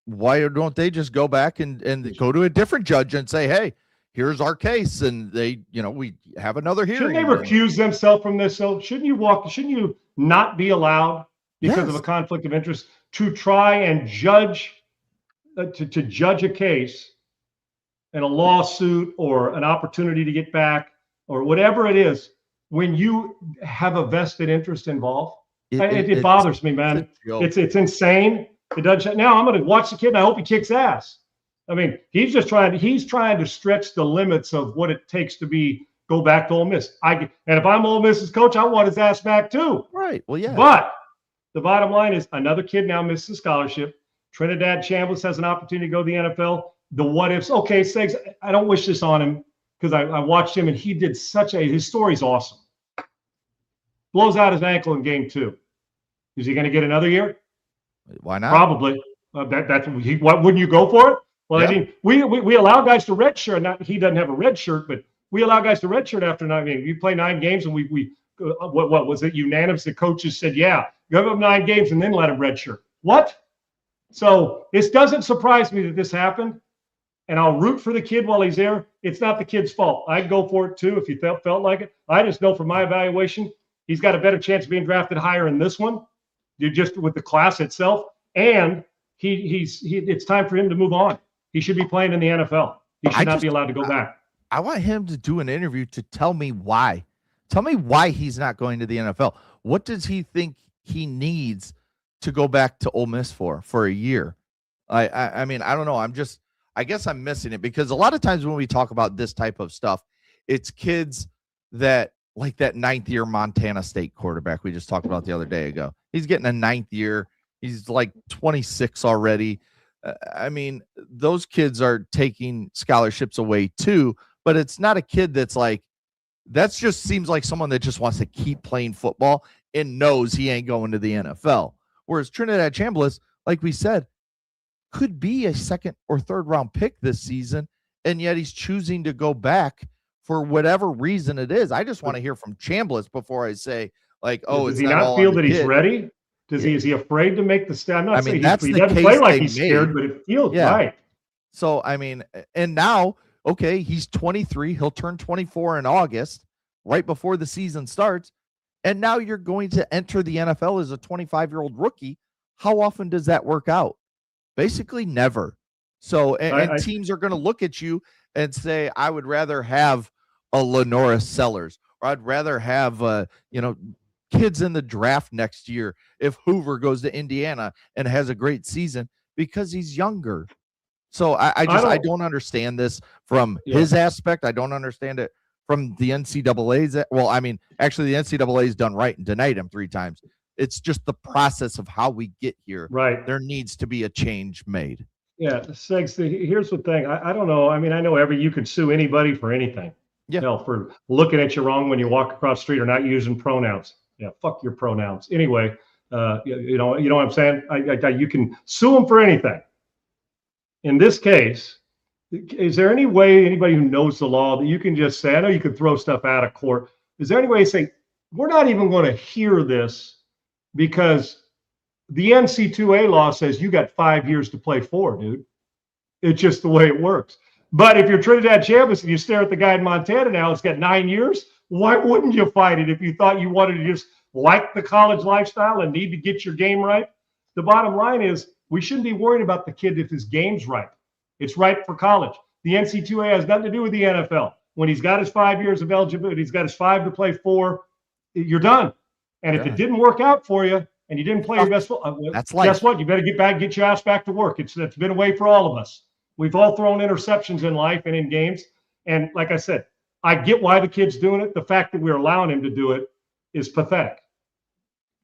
why don't they just go back and go to a different judge and say, hey, here's our case, and they, we have another hearing. Shouldn't they recuse themselves from this? So shouldn't you not be allowed because of a conflict of interest to try and judge, to judge a case in a lawsuit or an opportunity to get back or whatever it is when you have a vested interest involved? It bothers me, man. It's insane. It doesn't. Now I'm going to watch the kid and I hope he kicks ass. I mean, he's trying to stretch the limits of what it takes to go back to Ole Miss. And if I'm Ole Miss's coach, I want his ass back too. Right. Well, yeah. But the bottom line is another kid now misses a scholarship. Trinidad Chambliss has an opportunity to go to the NFL. The what ifs. Okay, Segs, I don't wish this on him because I watched him and he did his story's awesome. Blows out his ankle in game 2. Is he going to get another year? Why not? Probably. What wouldn't you go for it? Well, yeah. I mean, we allow guys to redshirt. He doesn't have a red shirt, but we allow guys to redshirt after 9 games. You play 9 games, and what was it? Unanimous. The coaches said, "Yeah, give him 9 games and then let him redshirt." What? So this doesn't surprise me that this happened, and I'll root for the kid while he's there. It's not the kid's fault. I'd go for it too if he felt like it. I just know from my evaluation, he's got a better chance of being drafted higher in this one, just with the class itself, and it's time for him to move on. He should be playing in the NFL. He should not be allowed to go back. I want him to do an interview to tell me why. Tell me why he's not going to the NFL. What does he think he needs to go back to Ole Miss for a year? I mean, I don't know. I guess I'm missing it because a lot of times when we talk about this type of stuff, it's kids that like that 9th-year Montana State quarterback we just talked about the other day ago. He's getting a 9th year. He's like 26 already. I mean, those kids are taking scholarships away too, but it's not a kid that just seems like someone that just wants to keep playing football and knows he ain't going to the NFL. Whereas Trinidad Chambliss, like we said, could be a 2nd or 3rd round pick this season, and yet he's choosing to go back for whatever reason it is. I just want to hear from Chambliss before I say, does he not feel that he's ready? Is he afraid to make the step? I'm not saying he doesn't play like he's scared, but it feels right. So, I mean, and now, okay, he's 23. He'll turn 24 in August, right before the season starts. And now you're going to enter the NFL as a 25-year-old rookie. How often does that work out? Basically never. So, and teams are going to look at you and say, I would rather have a Lenora Sellers, or I'd rather have, kids in the draft next year if Hoover goes to Indiana and has a great season because he's younger. So I don't understand this from his aspect. I don't understand it from the NCAA's. Well, I mean, actually the NCAA's done right and denied him 3 times. It's just the process of how we get here. Right. There needs to be a change made. Yeah. Segs, here's the thing. I don't know. I mean, I know you could sue anybody for anything. Yeah. For looking at you wrong when you walk across the street or not using pronouns. Yeah, fuck your pronouns. Anyway, you know what I'm saying? You can sue them for anything. In this case, is there any way anybody who knows the law that you can just say, I know you could throw stuff out of court. Is there any way to say, we're not even going to hear this because the NCAA law says you got 5 years to play for, dude. It's just the way it works. But if you're Trinidad Chambliss and you stare at the guy in Montana now, it's got 9 years. Why wouldn't you fight it if you thought you wanted to just like the college lifestyle and need to get your game right? The bottom line is we shouldn't be worried about the kid if his game's right. It's right for college. The NCAA has nothing to do with the NFL. When he's got his 5 years of eligibility, he's got his 5 to play for, you're done. And if it didn't work out for you and you didn't play your best football, guess what? You better get your ass back to work. It's been a way for all of us. We've all thrown interceptions in life and in games. And like I said, I get why the kid's doing it. The fact that we're allowing him to do it is pathetic.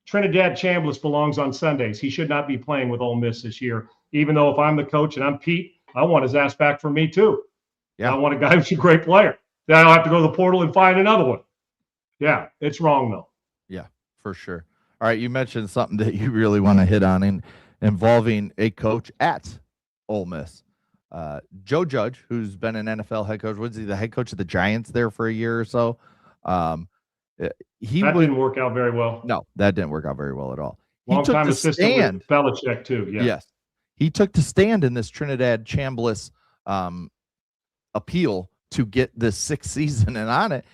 Trinidad Chambliss belongs on Sundays. He should not be playing with Ole Miss this year, even though if I'm the coach and I'm Pete, I want his ass back for me too. Yeah. I want a guy who's a great player. Then I don't have to go to the portal and find another one. Yeah, it's wrong though. Yeah, for sure. All right, you mentioned something that you really want to hit on involving a coach at Ole Miss. Joe Judge, who's been an NFL head coach, was he the head coach of the Giants there for a year or so? Didn't work out very well. No, that didn't work out very well at all. Long time assistant with Belichick too. Yeah. Yes, he took the stand in this Trinidad Chambliss appeal to get this sixth season and on it.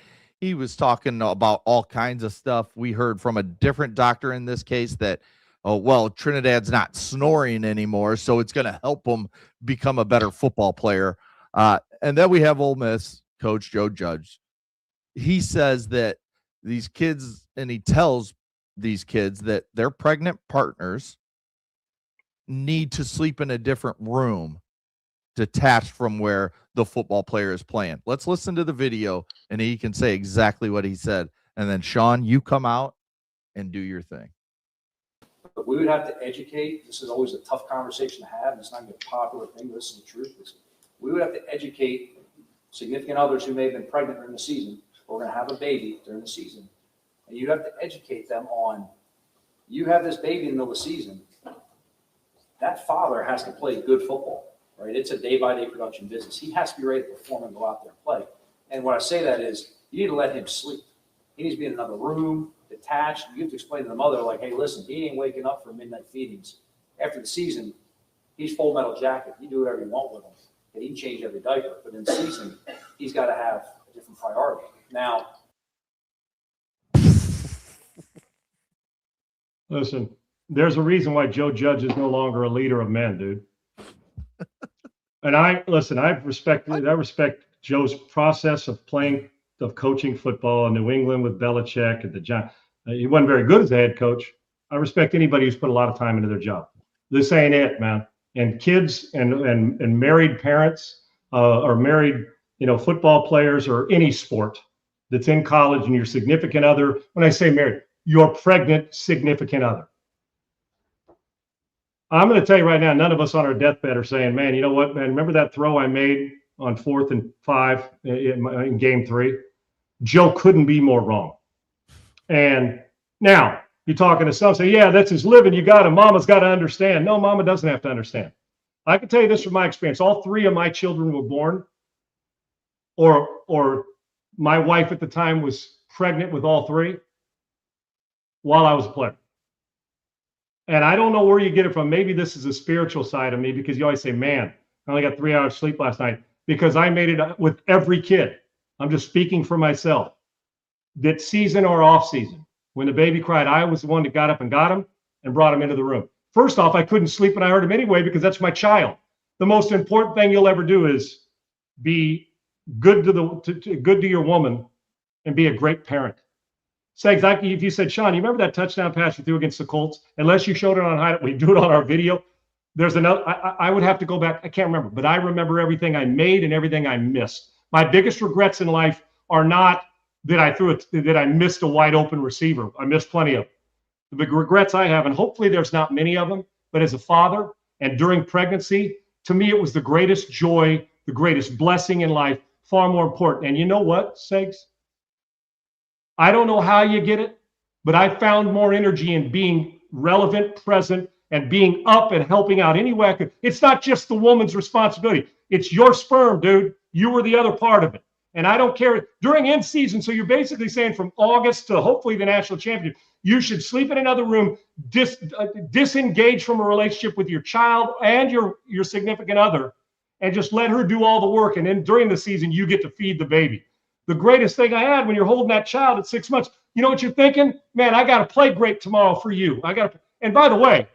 He was talking about all kinds of stuff. We heard from a different doctor in this case that, oh, well, Trinidad's not snoring anymore, so it's going to help him become a better football player. And then we have Ole Miss coach Joe Judge. He says that these kids, and he tells these kids that their pregnant partners need to sleep in a different room detached from where the football player is playing. Let's listen to the video, and he can say exactly what he said. And then, Sean, you come out and do your thing. But we would have to educate. This is always a tough conversation to have. And it's not going to be a popular thing. This is the truth. We would have to educate significant others who may have been pregnant during the season or going to have a baby during the season. And you have to educate them on, you have this baby in the middle of the season. That father has to play good football, right? It's a day-by-day production business. He has to be ready to perform and go out there and play. And when I say that is, you need to let him sleep. He needs to be in another room, detached. You have to explain to the mother, like, hey, listen, he ain't waking up for midnight feedings. After the season, he's full metal jacket. You do whatever you want with him. And he can change every diaper. But in the season, he's got to have a different priority. Now, listen, there's a reason why Joe Judge is no longer a leader of men, dude. And I respect Joe's process of coaching football in New England with Belichick and the Giants. He wasn't very good as a head coach. I respect anybody who's put a lot of time into their job. This ain't it, man. And kids and married parents or married, football players or any sport that's in college and your significant other, when I say married, your pregnant significant other. I'm going to tell you right now, none of us on our deathbed are saying, man, you know what, man, remember that throw I made on 4th and 5 in game 3? Joe couldn't be more wrong. And now you're talking to some, say, yeah, that's his living. You got him. Mama's got to understand. No, mama doesn't have to understand. I can tell you this from my experience. All 3 of my children were born, or my wife at the time was pregnant with all 3 while I was a player. And I don't know where you get it from. Maybe this is a spiritual side of me, because you always say, man, I only got 3 hours sleep last night, because I made it with every kid. I'm just speaking for myself. That season or off season, when the baby cried, I was the one that got up and got him and brought him into the room. First off, I couldn't sleep and I heard him anyway, because that's my child. The most important thing you'll ever do is be good to your woman and be a great parent. Say exactly, if you said, Sean, you remember that touchdown pass you threw against the Colts? Unless you showed it on highlight, we do it on our video. There's another, I would have to go back. I can't remember, but I remember everything I made and everything I missed. My biggest regrets in life are not that I missed a wide open receiver. I missed plenty of them. The big regrets I have, and hopefully there's not many of them, but as a father and during pregnancy, to me, it was the greatest joy, the greatest blessing in life, far more important. And you know what, Segs? I don't know how you get it, but I found more energy in being relevant, present, and being up and helping out any way I could. It's not just the woman's responsibility. It's your sperm, dude. You were the other part of it. And I don't care. During end season, so you're basically saying from August to hopefully the national championship, you should sleep in another room, disengage from a relationship with your child and your significant other, and just let her do all the work. And then during the season, you get to feed the baby. The greatest thing I had when you're holding that child at 6 months, you know what you're thinking? Man, I got to play great tomorrow for you. And by the way,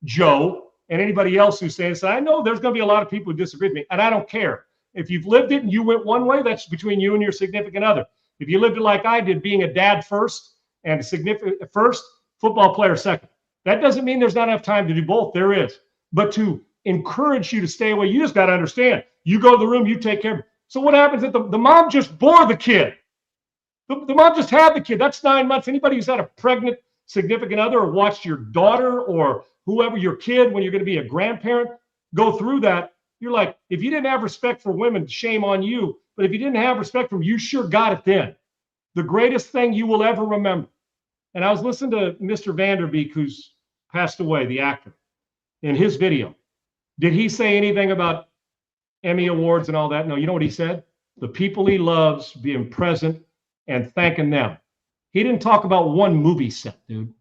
Joe and anybody else who's saying this, I know there's going to be a lot of people who disagree with me, and I don't care. If you've lived it and you went one way, that's between you and your significant other. If you lived it like I did, being a dad first and a significant first, football player second, that doesn't mean there's not enough time to do both. There is. But to encourage you to stay away, you just got to understand. You go to the room, you take care of it. So what happens if the mom just bore the kid? The mom just had the kid. That's 9 months. Anybody who's had a pregnant significant other or watched your daughter or whoever, your kid, when you're going to be a grandparent, go through that, you're like, if you didn't have respect for women, shame on you. But if you didn't have respect for them, you sure got it then. The greatest thing you will ever remember. And I was listening to Mr. Vanderbeek, who's passed away, the actor, in his video. Did he say anything about Emmy Awards and all that? No, you know what he said? The people he loves, being present and thanking them. He didn't talk about one movie set, dude.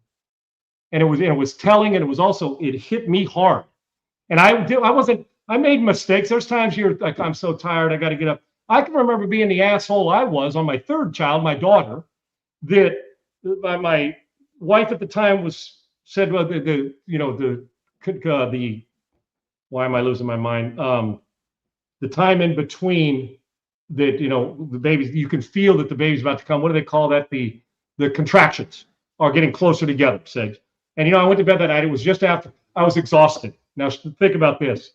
And it was telling, and it hit me hard. And I made mistakes. There's times you're like, I'm so tired, I got to get up. I can remember being the asshole I was on my third child, my daughter, that my wife at the time said, well, the why am I losing my mind? The time in between that, the babies, you can feel that the baby's about to come. What do they call that? The contractions are getting closer together, Sigs. And, I went to bed that night. It was just after I was exhausted. Now think about this.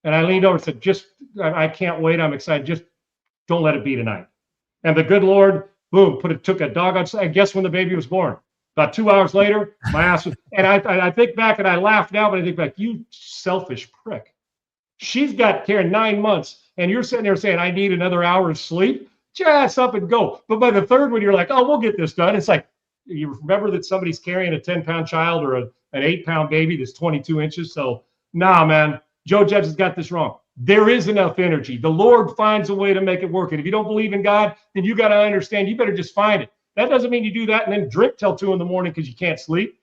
And I leaned over and said, I can't wait. I'm excited. Just don't let it be tonight. And the good Lord, boom, took a dog outside. Guess when the baby was born? About 2 hours later, my ass was, and I think back and I laugh now, but I think back, you selfish prick. She's got Karen 9 months, and you're sitting there saying, I need another hour of sleep. Get your ass up and go. But by the third one, you're like, oh, we'll get this done. It's like, you remember that somebody's carrying a 10-pound child or an 8-pound baby that's 22 inches. So, nah, man, Joe Judge has got this wrong. There is enough energy. The Lord finds a way to make it work. And if you don't believe in God, then you got to understand, you better just find it. That doesn't mean you do that and then drink till 2 a.m. because you can't sleep.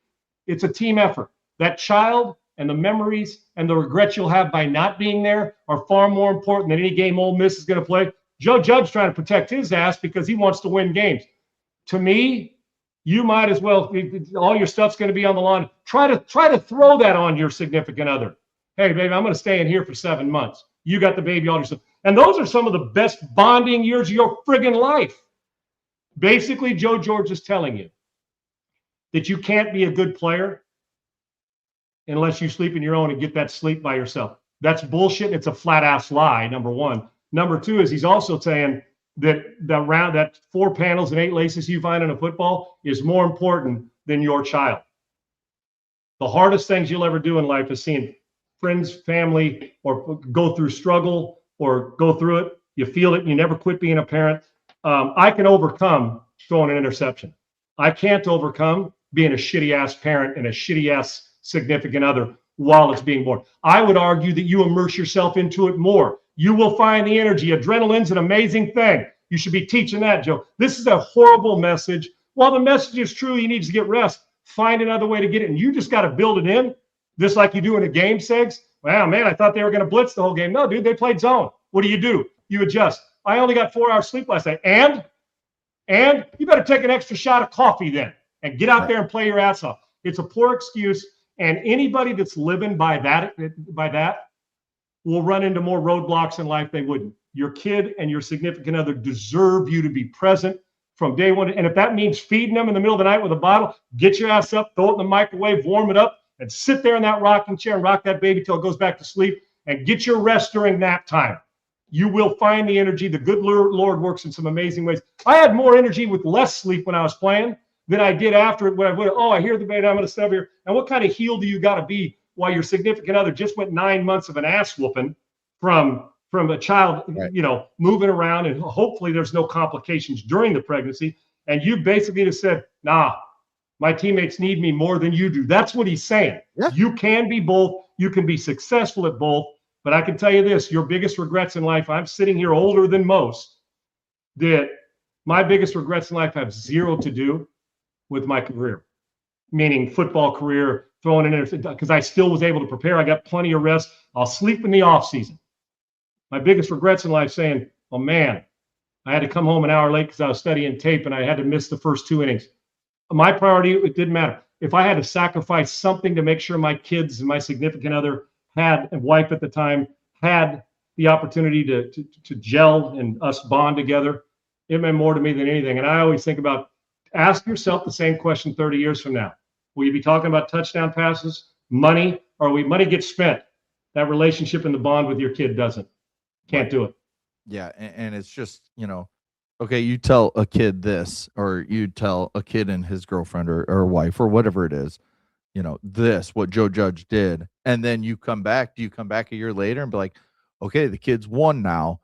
It's a team effort. That child and the memories and the regrets you'll have by not being there are far more important than any game Ole Miss is going to play. Joe Judge trying to protect his ass because he wants to win games. To me, you might as well, all your stuff's going to be on the lawn. Try to throw that on your significant other. Hey, baby, I'm going to stay in here for 7 months. You got the baby all yourself. And those are some of the best bonding years of your friggin' life. Basically, Joe George is telling you that you can't be a good player unless you sleep in your own and get that sleep by yourself. That's bullshit. It's a flat-ass lie, number one. Number two is he's also saying that that 4 panels and 8 laces you find in a football is more important than your child. The hardest things you'll ever do in life is seeing friends, family, or go through struggle or go through it. You feel it. And you never quit being a parent. I can overcome throwing an interception. I can't overcome being a shitty-ass parent and a shitty-ass significant other while it's being born. I would argue that you immerse yourself into it more. You will find the energy. Adrenaline's an amazing thing. You should be teaching that, Joe. This is a horrible message. While the message is true, he needs to get rest. Find another way to get it. And you just got to build it in, just like you do in a game, Segs. Wow, man, I thought they were going to blitz the whole game. No, dude, they played zone. What do? You adjust. I only got 4 hours sleep last night. And you better take an extra shot of coffee then and get out there and play your ass off. It's a poor excuse. And anybody that's living by that will run into more roadblocks in life they wouldn't. Your kid and your significant other deserve you to be present from day one. And if that means feeding them in the middle of the night with a bottle, get your ass up, throw it in the microwave, warm it up, and sit there in that rocking chair and rock that baby till it goes back to sleep and get your rest during nap time. You will find the energy. The good Lord works in some amazing ways. I had more energy with less sleep when I was playing than I did after it. When I hear the baby, I'm going to stay over here. And what kind of heel do you got to be while your significant other just went 9 months of an ass whooping from a child, moving around, and hopefully there's no complications during the pregnancy. And you basically just said, nah, my teammates need me more than you do. That's what he's saying. Yeah. You can be both. You can be successful at both. But I can tell you this, your biggest regrets in life, I'm sitting here older than most, that my biggest regrets in life have zero to do with my career, meaning football career, throwing in it, because I still was able to prepare. I got plenty of rest. I'll sleep in the off season. My biggest regrets in life saying, oh man, I had to come home an hour late because I was studying tape and I had to miss the first 2 innings. My priority, it didn't matter. If I had to sacrifice something to make sure my kids and my significant other had, and wife at the time, had the opportunity to gel and us bond together, it meant more to me than anything. And I always think about, ask yourself the same question 30 years from now. Will you be talking about touchdown passes, money, or money gets spent? That relationship and the bond with your kid doesn't. Can't do it. Yeah, and it's just, okay, you tell a kid this, or you tell a kid and his girlfriend or wife or whatever it is, this, what Joe Judge did. And then you come back. Do you come back a year later and be like, okay, the kid's won now.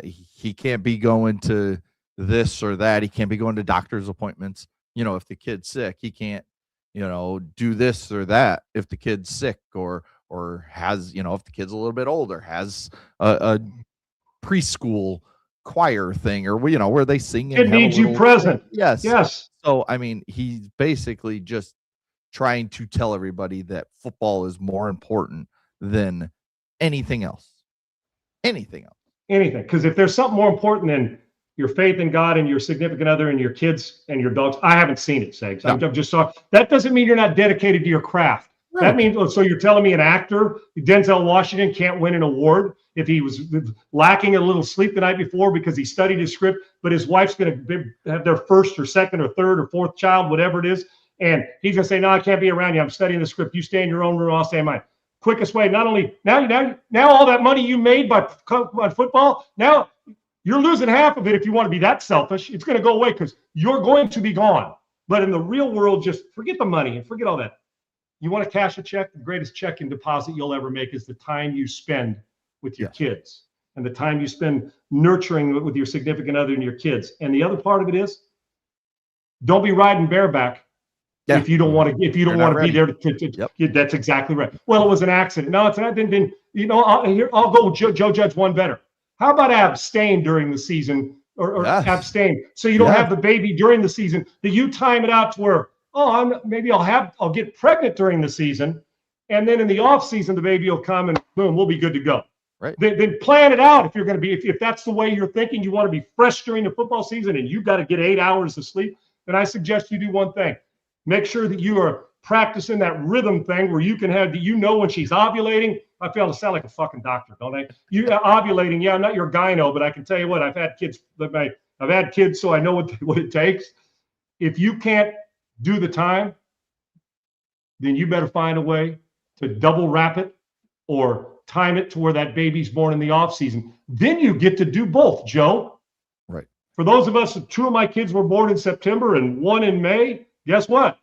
He can't be going to this or that. He can't be going to doctor's appointments. If the kid's sick, he can't, do this or that. If the kid's sick or has, if the kid's a little bit older, has a preschool choir thing or, where they sing. It needs you present. Yes. Yes. So, he's basically just trying to tell everybody that football is more important than anything else. Anything else. anything. Because if there's something more important than your faith in God and your significant other and your kids and your dogs, I haven't seen it, Segs. No. I'm just sorry. That doesn't mean you're not dedicated to your craft. Right. That means, so you're telling me an actor, Denzel Washington, can't win an award if he was lacking a little sleep the night before because he studied his script, but his wife's going to have their first or second or third or fourth child, whatever it is, and he's going to say, no, I can't be around you. I'm studying the script. You stay in your own room. I'll stay in mine. Quickest way, not only, now all that money you made by football, now you're losing half of it if you want to be that selfish. It's going to go away because you're going to be gone. But in the real world, just forget the money and forget all that. You want to cash a check? The greatest check and deposit you'll ever make is the time you spend with your kids and the time you spend nurturing with your significant other and your kids. And the other part of it is, don't be riding bareback if you don't want to. If you don't want to be there that's exactly right. Well, it was an accident. No, it's not. Then I'll go Joe Judge one better. How about abstain during the season or abstain so you don't have the baby during the season? That you time it out to where, I'll get pregnant during the season, and then in the off season the baby will come and boom, we'll be good to go. Right. Then plan it out if you're going to be if that's the way you're thinking. You want to be fresh during the football season and you've got to get 8 hours of sleep. Then I suggest you do one thing: make sure that you are practicing that rhythm thing where you can have when she's ovulating. I feel to sound like a fucking doctor, don't I? You ovulating, I'm not your gyno, but I can tell you what, I've had kids, so I know what it takes. If you can't do the time, then you better find a way to double wrap it or time it to where that baby's born in the off season. Then you get to do both, Joe. Right. For those of us, 2 of my kids were born in September and 1 in May. Guess what?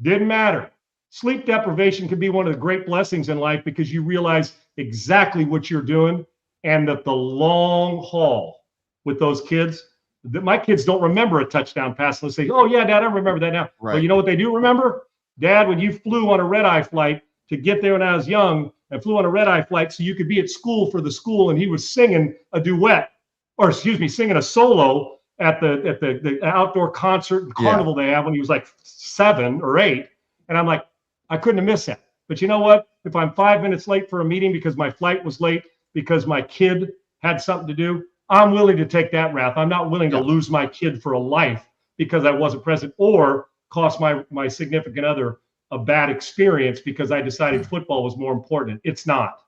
Didn't matter. Sleep deprivation can be one of the great blessings in life because you realize exactly what you're doing and that the long haul with those kids, my kids don't remember a touchdown pass. Let's say, oh, yeah, Dad, I remember that now. Right. Well, you know what they do remember? Dad, when you flew on a red-eye flight to get there when I was young and flew on a red-eye flight so you could be at school for the school, and he was singing a duet, or singing a solo at the outdoor concert and carnival they have when he was like 7 or 8. And I'm like, I couldn't have missed that. But you know what? If I'm 5 minutes late for a meeting because my flight was late because my kid had something to do, I'm willing to take that wrath. I'm not willing to lose my kid for a life because I wasn't present or cost my significant other a bad experience because I decided football was more important. It's not.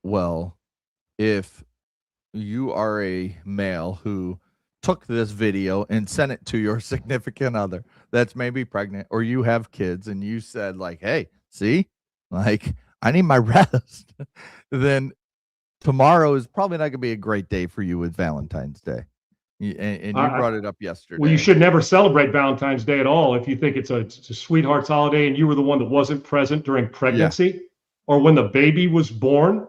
Well, if you are a male who took this video and sent it to your significant other that's maybe pregnant, or you have kids and you said like, hey, see, like I need my rest, then tomorrow is probably not going to be a great day for you with Valentine's Day. And you brought it up yesterday. Well, you should never celebrate Valentine's Day at all if you think it's a sweetheart's holiday and you were the one that wasn't present during pregnancy or when the baby was born.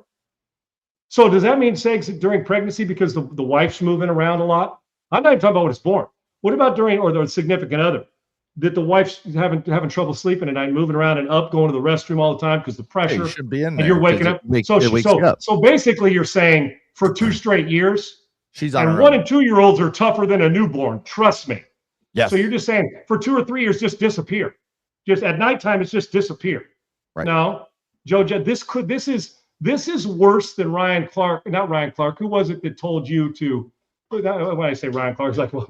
So does that mean, say, during pregnancy because the wife's moving around a lot? I'm not even talking about when it's born. What about during, or the significant other, that the wife's having trouble sleeping at night, moving around and up, going to the restroom all the time because the pressure, you should be in there and you're waking up. So basically you're saying for 2 straight years, she's on and her 1 own. and 2-year-olds are tougher than a newborn. Trust me. Yes. So you're just saying for 2 or 3 years, just disappear. Just at nighttime, it's just disappear. Right. No, Joe, this is worse than Ryan Clark. Not Ryan Clark. Who was it that told you to? When I say Ryan Clark, it's like, well,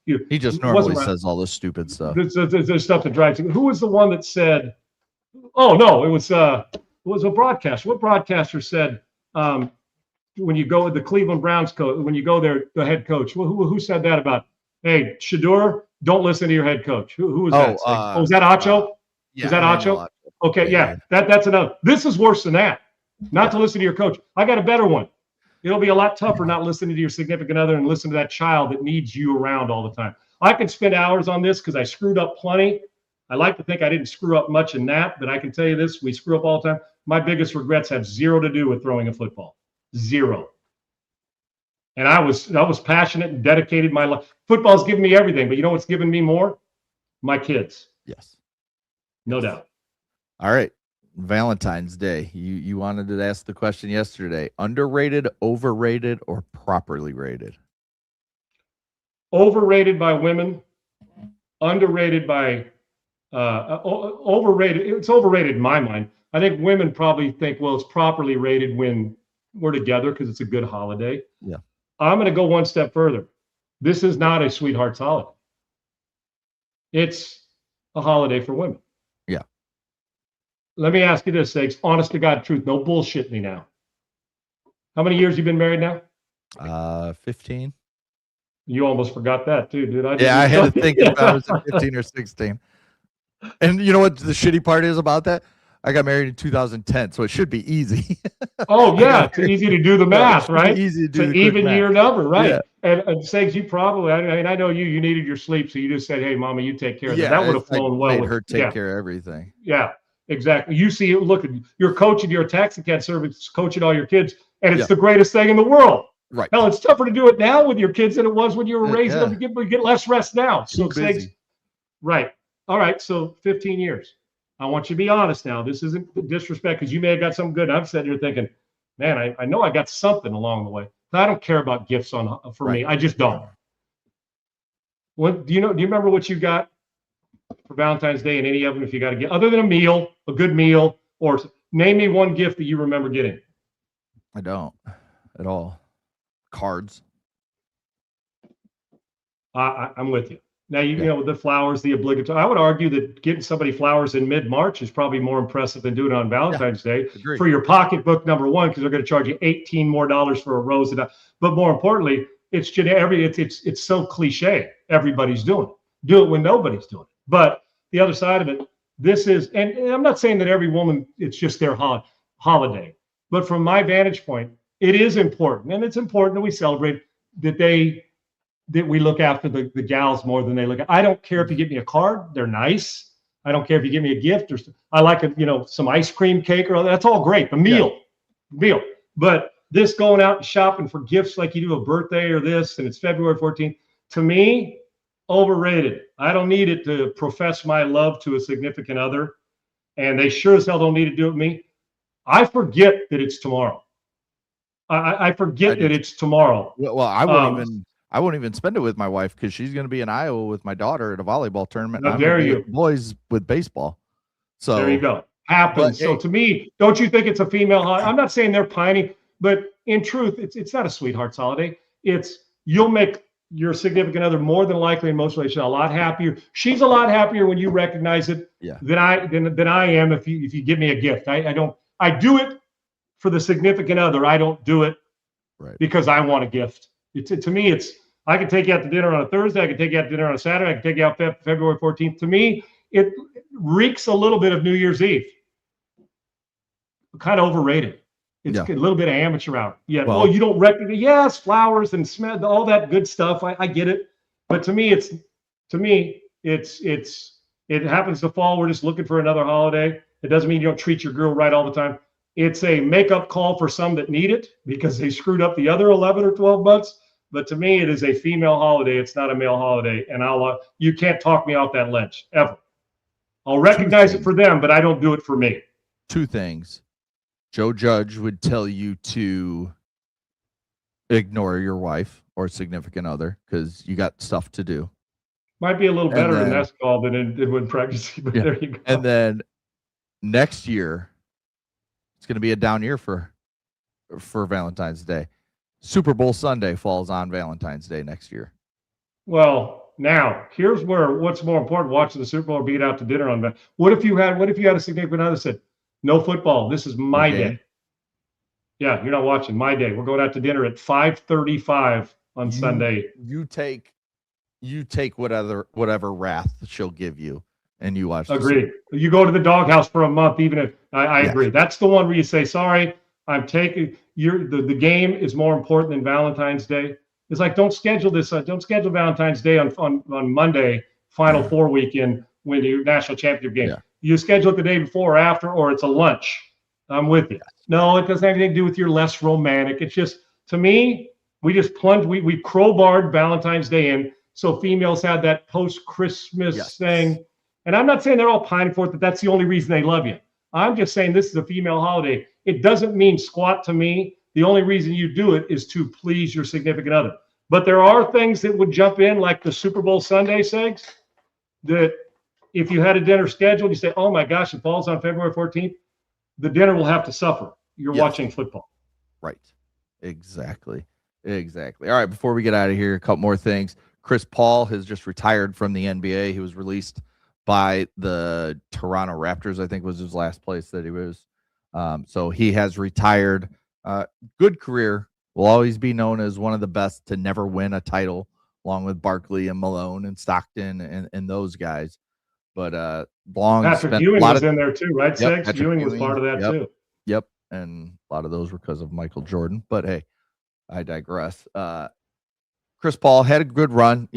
he just normally says all this stupid stuff. There's stuff that drives you. Who was the one that said? Oh no, it was a broadcaster. What broadcaster said? When you go with the Cleveland Browns coach, when you go there, the head coach, who said that about, hey, Shador, don't listen to your head coach. Who was that? Was that Acho? Is that Acho? Okay, yeah. That's enough. This is worse than that. Not to listen to your coach. I got a better one. It'll be a lot tougher not listening to your significant other and listen to that child that needs you around all the time. I could spend hours on this because I screwed up plenty. I like to think I didn't screw up much in that, but I can tell you this, we screw up all the time. My biggest regrets have 0 to do with throwing a football. 0. And I was passionate and dedicated my life. Football's given me everything, but you know what's given me more? My kids. Yes. No doubt. All right. Valentine's Day. You wanted to ask the question yesterday. Underrated, overrated, or properly rated? Overrated by women. Underrated by overrated. It's overrated in my mind. I think women probably think, well, it's properly rated when we're together because it's a good holiday. Yeah. I'm going to go one step further. This is not a sweetheart's holiday. It's a holiday for women. Yeah. Let me ask you this, Sakes. Honest to God truth. No bullshit me now. How many years you been married now? 15. You almost forgot that too, dude. I had to think if I was 15 or 16. And you know what the shitty part is about that? I got married in 2010, so it should be easy. Oh yeah, it's easy to do the math, right? Easy to do it's an even year number, right? Yeah. And Sags, you probably, I mean, I know you needed your sleep, so you just said, "Hey, Mama, you take care of that." That would have flown well. Made her take care of everything. Yeah, exactly. You see, look, you're coaching your taxi cab service, coaching all your kids, and it's the greatest thing in the world. Right. Hell, it's tougher to do it now with your kids than it was when you were raising them. You get less rest now. So busy. Right. All right. So 15 years. I want you to be honest now. This isn't disrespect because you may have got something good. I'm sitting here thinking, man, I know I got something along the way. I don't care about gifts for me. I just don't. What do you remember what you got for Valentine's Day and any of them if you got a gift other than a good meal, or name me one gift that you remember getting? I don't at all. Cards. I'm with you. Now, you know, the flowers, the obligatory. I would argue that getting somebody flowers in mid-March is probably more impressive than doing it on Valentine's Day. Agreed. For your pocketbook, number one, because they're going to charge you $18 more for a rose. But more importantly, it's so cliche. Everybody's doing it. Do it when nobody's doing it. But the other side of it, this is, and I'm not saying that every woman, it's just their holiday. But from my vantage point, it is important. And it's important that we celebrate that we look after the gals more than they look at. I don't care if you get me a card. They're nice. I don't care if you give me a gift or I like some ice cream cake or that's all great. The meal. But this going out and shopping for gifts like you do a birthday or this, and it's February 14th, to me, overrated. I don't need it to profess my love to a significant other. And they sure as hell don't need to do it with me. I forget that it's tomorrow. I forget that it's tomorrow. Well, I won't even spend it with my wife because she's going to be in Iowa with my daughter at a volleyball tournament. How dare you? Boys with baseball. So there you go. Happens. So to me, don't you think it's a female holiday? I'm not saying they're pining, but in truth, it's not a sweetheart's holiday. You'll make your significant other more than likely in most relations a lot happier. She's a lot happier when you recognize it than I am if you give me a gift. I do it for the significant other. I don't do it because I want a gift. To me, I can take you out to dinner on a Thursday. I can take you out to dinner on a Saturday. I can take you out February 14th. To me, it reeks a little bit of New Year's Eve. Kind of overrated. It's a little bit of amateur hour. Yeah. Well, you don't recognize. Yes, flowers and smell, all that good stuff. I get it. But to me, it happens to fall. We're just looking for another holiday. It doesn't mean you don't treat your girl right all the time. It's a make-up call for some that need it because they screwed up the other 11 or 12 months. But to me, it is a female holiday. It's not a male holiday. And you can't talk me off that ledge, ever. I'll recognize it for them, but I don't do it for me. Two things. Joe Judge would tell you to ignore your wife or significant other because you got stuff to do. Might be a little better in that call than it did when practicing, but there you go. And then next year, it's going to be a down year for Valentine's Day. Super Bowl Sunday falls on Valentine's Day next year. Well, now here's what's more important: watching the Super Bowl or being out to dinner on that. What if you had a significant other said, "No football. This is my day." Yeah, you're not watching my day. We're going out to dinner at 5:35 on Sunday. You take whatever wrath she'll give you. And you watch. Agreed. You go to the doghouse for a month, even if I agree. That's the one where you say, "Sorry, I'm taking the game is more important than Valentine's Day." It's like don't schedule Valentine's Day on Monday, Final Four weekend when your national championship game. Yeah. You schedule it the day before or after, or it's a lunch. I'm with you. No, it doesn't have anything to do with your less romantic. It's just to me, we just plunged. We crowbarred Valentine's Day in, so females had that post-Christmas thing. And I'm not saying they're all pining for it, that that's the only reason they love you. I'm just saying this is a female holiday. It doesn't mean squat to me. The only reason you do it is to please your significant other. But there are things that would jump in, like the Super Bowl Sunday, Segs, that if you had a dinner scheduled, you say, oh my gosh, it falls on February 14th, the dinner will have to suffer. You're watching football. Right. Exactly. Exactly. All right, before we get out of here, a couple more things. Chris Paul has just retired from the NBA. He was released by the Toronto Raptors, I think was his last place that he was. So he has retired. Good career. Will always be known as one of the best to never win a title, along with Barkley and Malone and Stockton and those guys. But long Patrick spent Ewing a lot was of, in there too, right? Yep, Six. Patrick Ewing was Ewing, part of that yep. too. Yep, and a lot of those were because of Michael Jordan. But hey, I digress. Chris Paul had a good run.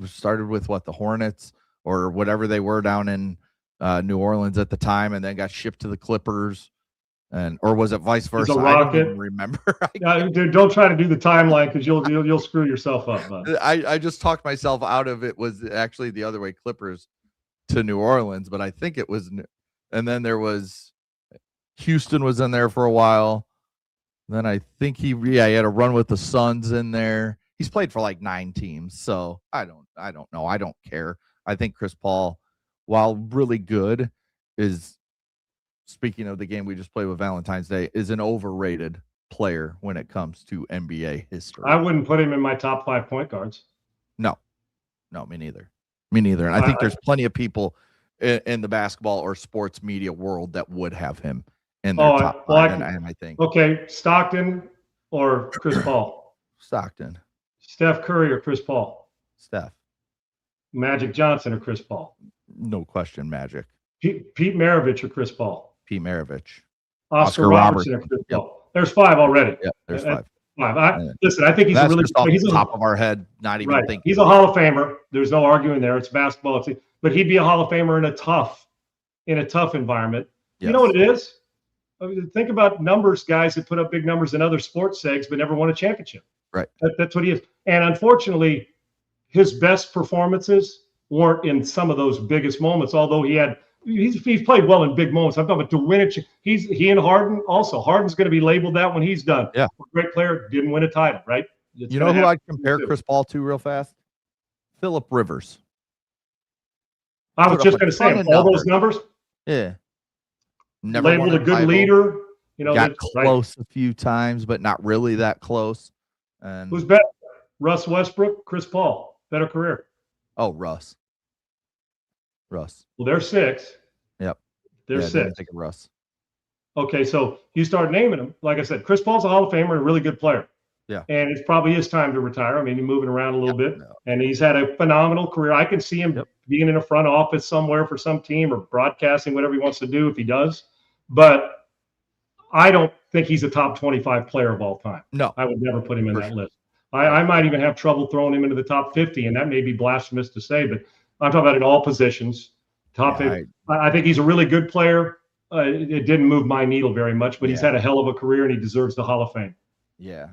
Started with the Hornets or whatever they were down in New Orleans at the time, and then got shipped to the Clippers, or was it vice versa? I don't even remember. Dude, don't try to do the timeline because you'll screw yourself up, bud. I just talked myself out of it. Was actually the other way, Clippers to New Orleans, but I think it was. And then there was Houston was in there for a while. Then I think he had a run with the Suns in there. He's played for like 9 teams, so I don't know. I don't care. I think Chris Paul, while really good, is, speaking of the game we just played with Valentine's Day, is an overrated player when it comes to NBA history. I wouldn't put him in my top 5 point guards. No, me neither. And I think there's plenty of people in the basketball or sports media world that would have him in their top 5. And I think, okay, Stockton or Chris Paul? Stockton. Steph Curry or Chris Paul? Steph. Magic Johnson or Chris Paul? No question, Magic. Pete Maravich or Chris Paul? Pete Maravich. Oscar Robertson or Chris Paul? There's 5 already. Yep, there's 5. Listen, I think he's That's a really just off the top of our head, not even thinking. He's a Hall of Famer. There's no arguing there. It's basketball. But he'd be a Hall of Famer in a tough environment. Yes. You know what it is? I mean, think about numbers, guys that put up big numbers in other sports segs but never won a championship. Right. That's what he is. And unfortunately, his best performances weren't in some of those biggest moments, although he's played well in big moments. I'm talking about to win it. He and Harden also. Harden's going to be labeled that when he's done. Yeah. Great player, didn't win a title, right? You know who I'd compare Chris Paul to real fast? Phillip Rivers. I was just going to say, all those numbers. Yeah. Never labeled a good leader. Got close a few times, but not really that close. And who's better? Russ Westbrook, Chris Paul. Better career. Oh, Russ. Well, they're 6. Yep. They're 6. I think of Russ. Okay, so you start naming them. Like I said, Chris Paul's a Hall of Famer and a really good player. Yeah. And it's probably his time to retire. I mean, he's moving around a little bit, and he's had a phenomenal career. I can see him being in a front office somewhere for some team or broadcasting, whatever he wants to do if he does. But I don't think he's a top 25 player of all time. No. I would never put him in that list. I might even have trouble throwing him into the top 50, and that may be blasphemous to say, but I'm talking about in all positions. Top 50. I think he's a really good player. It didn't move my needle very much, but he's had a hell of a career, and he deserves the Hall of Fame. Yeah.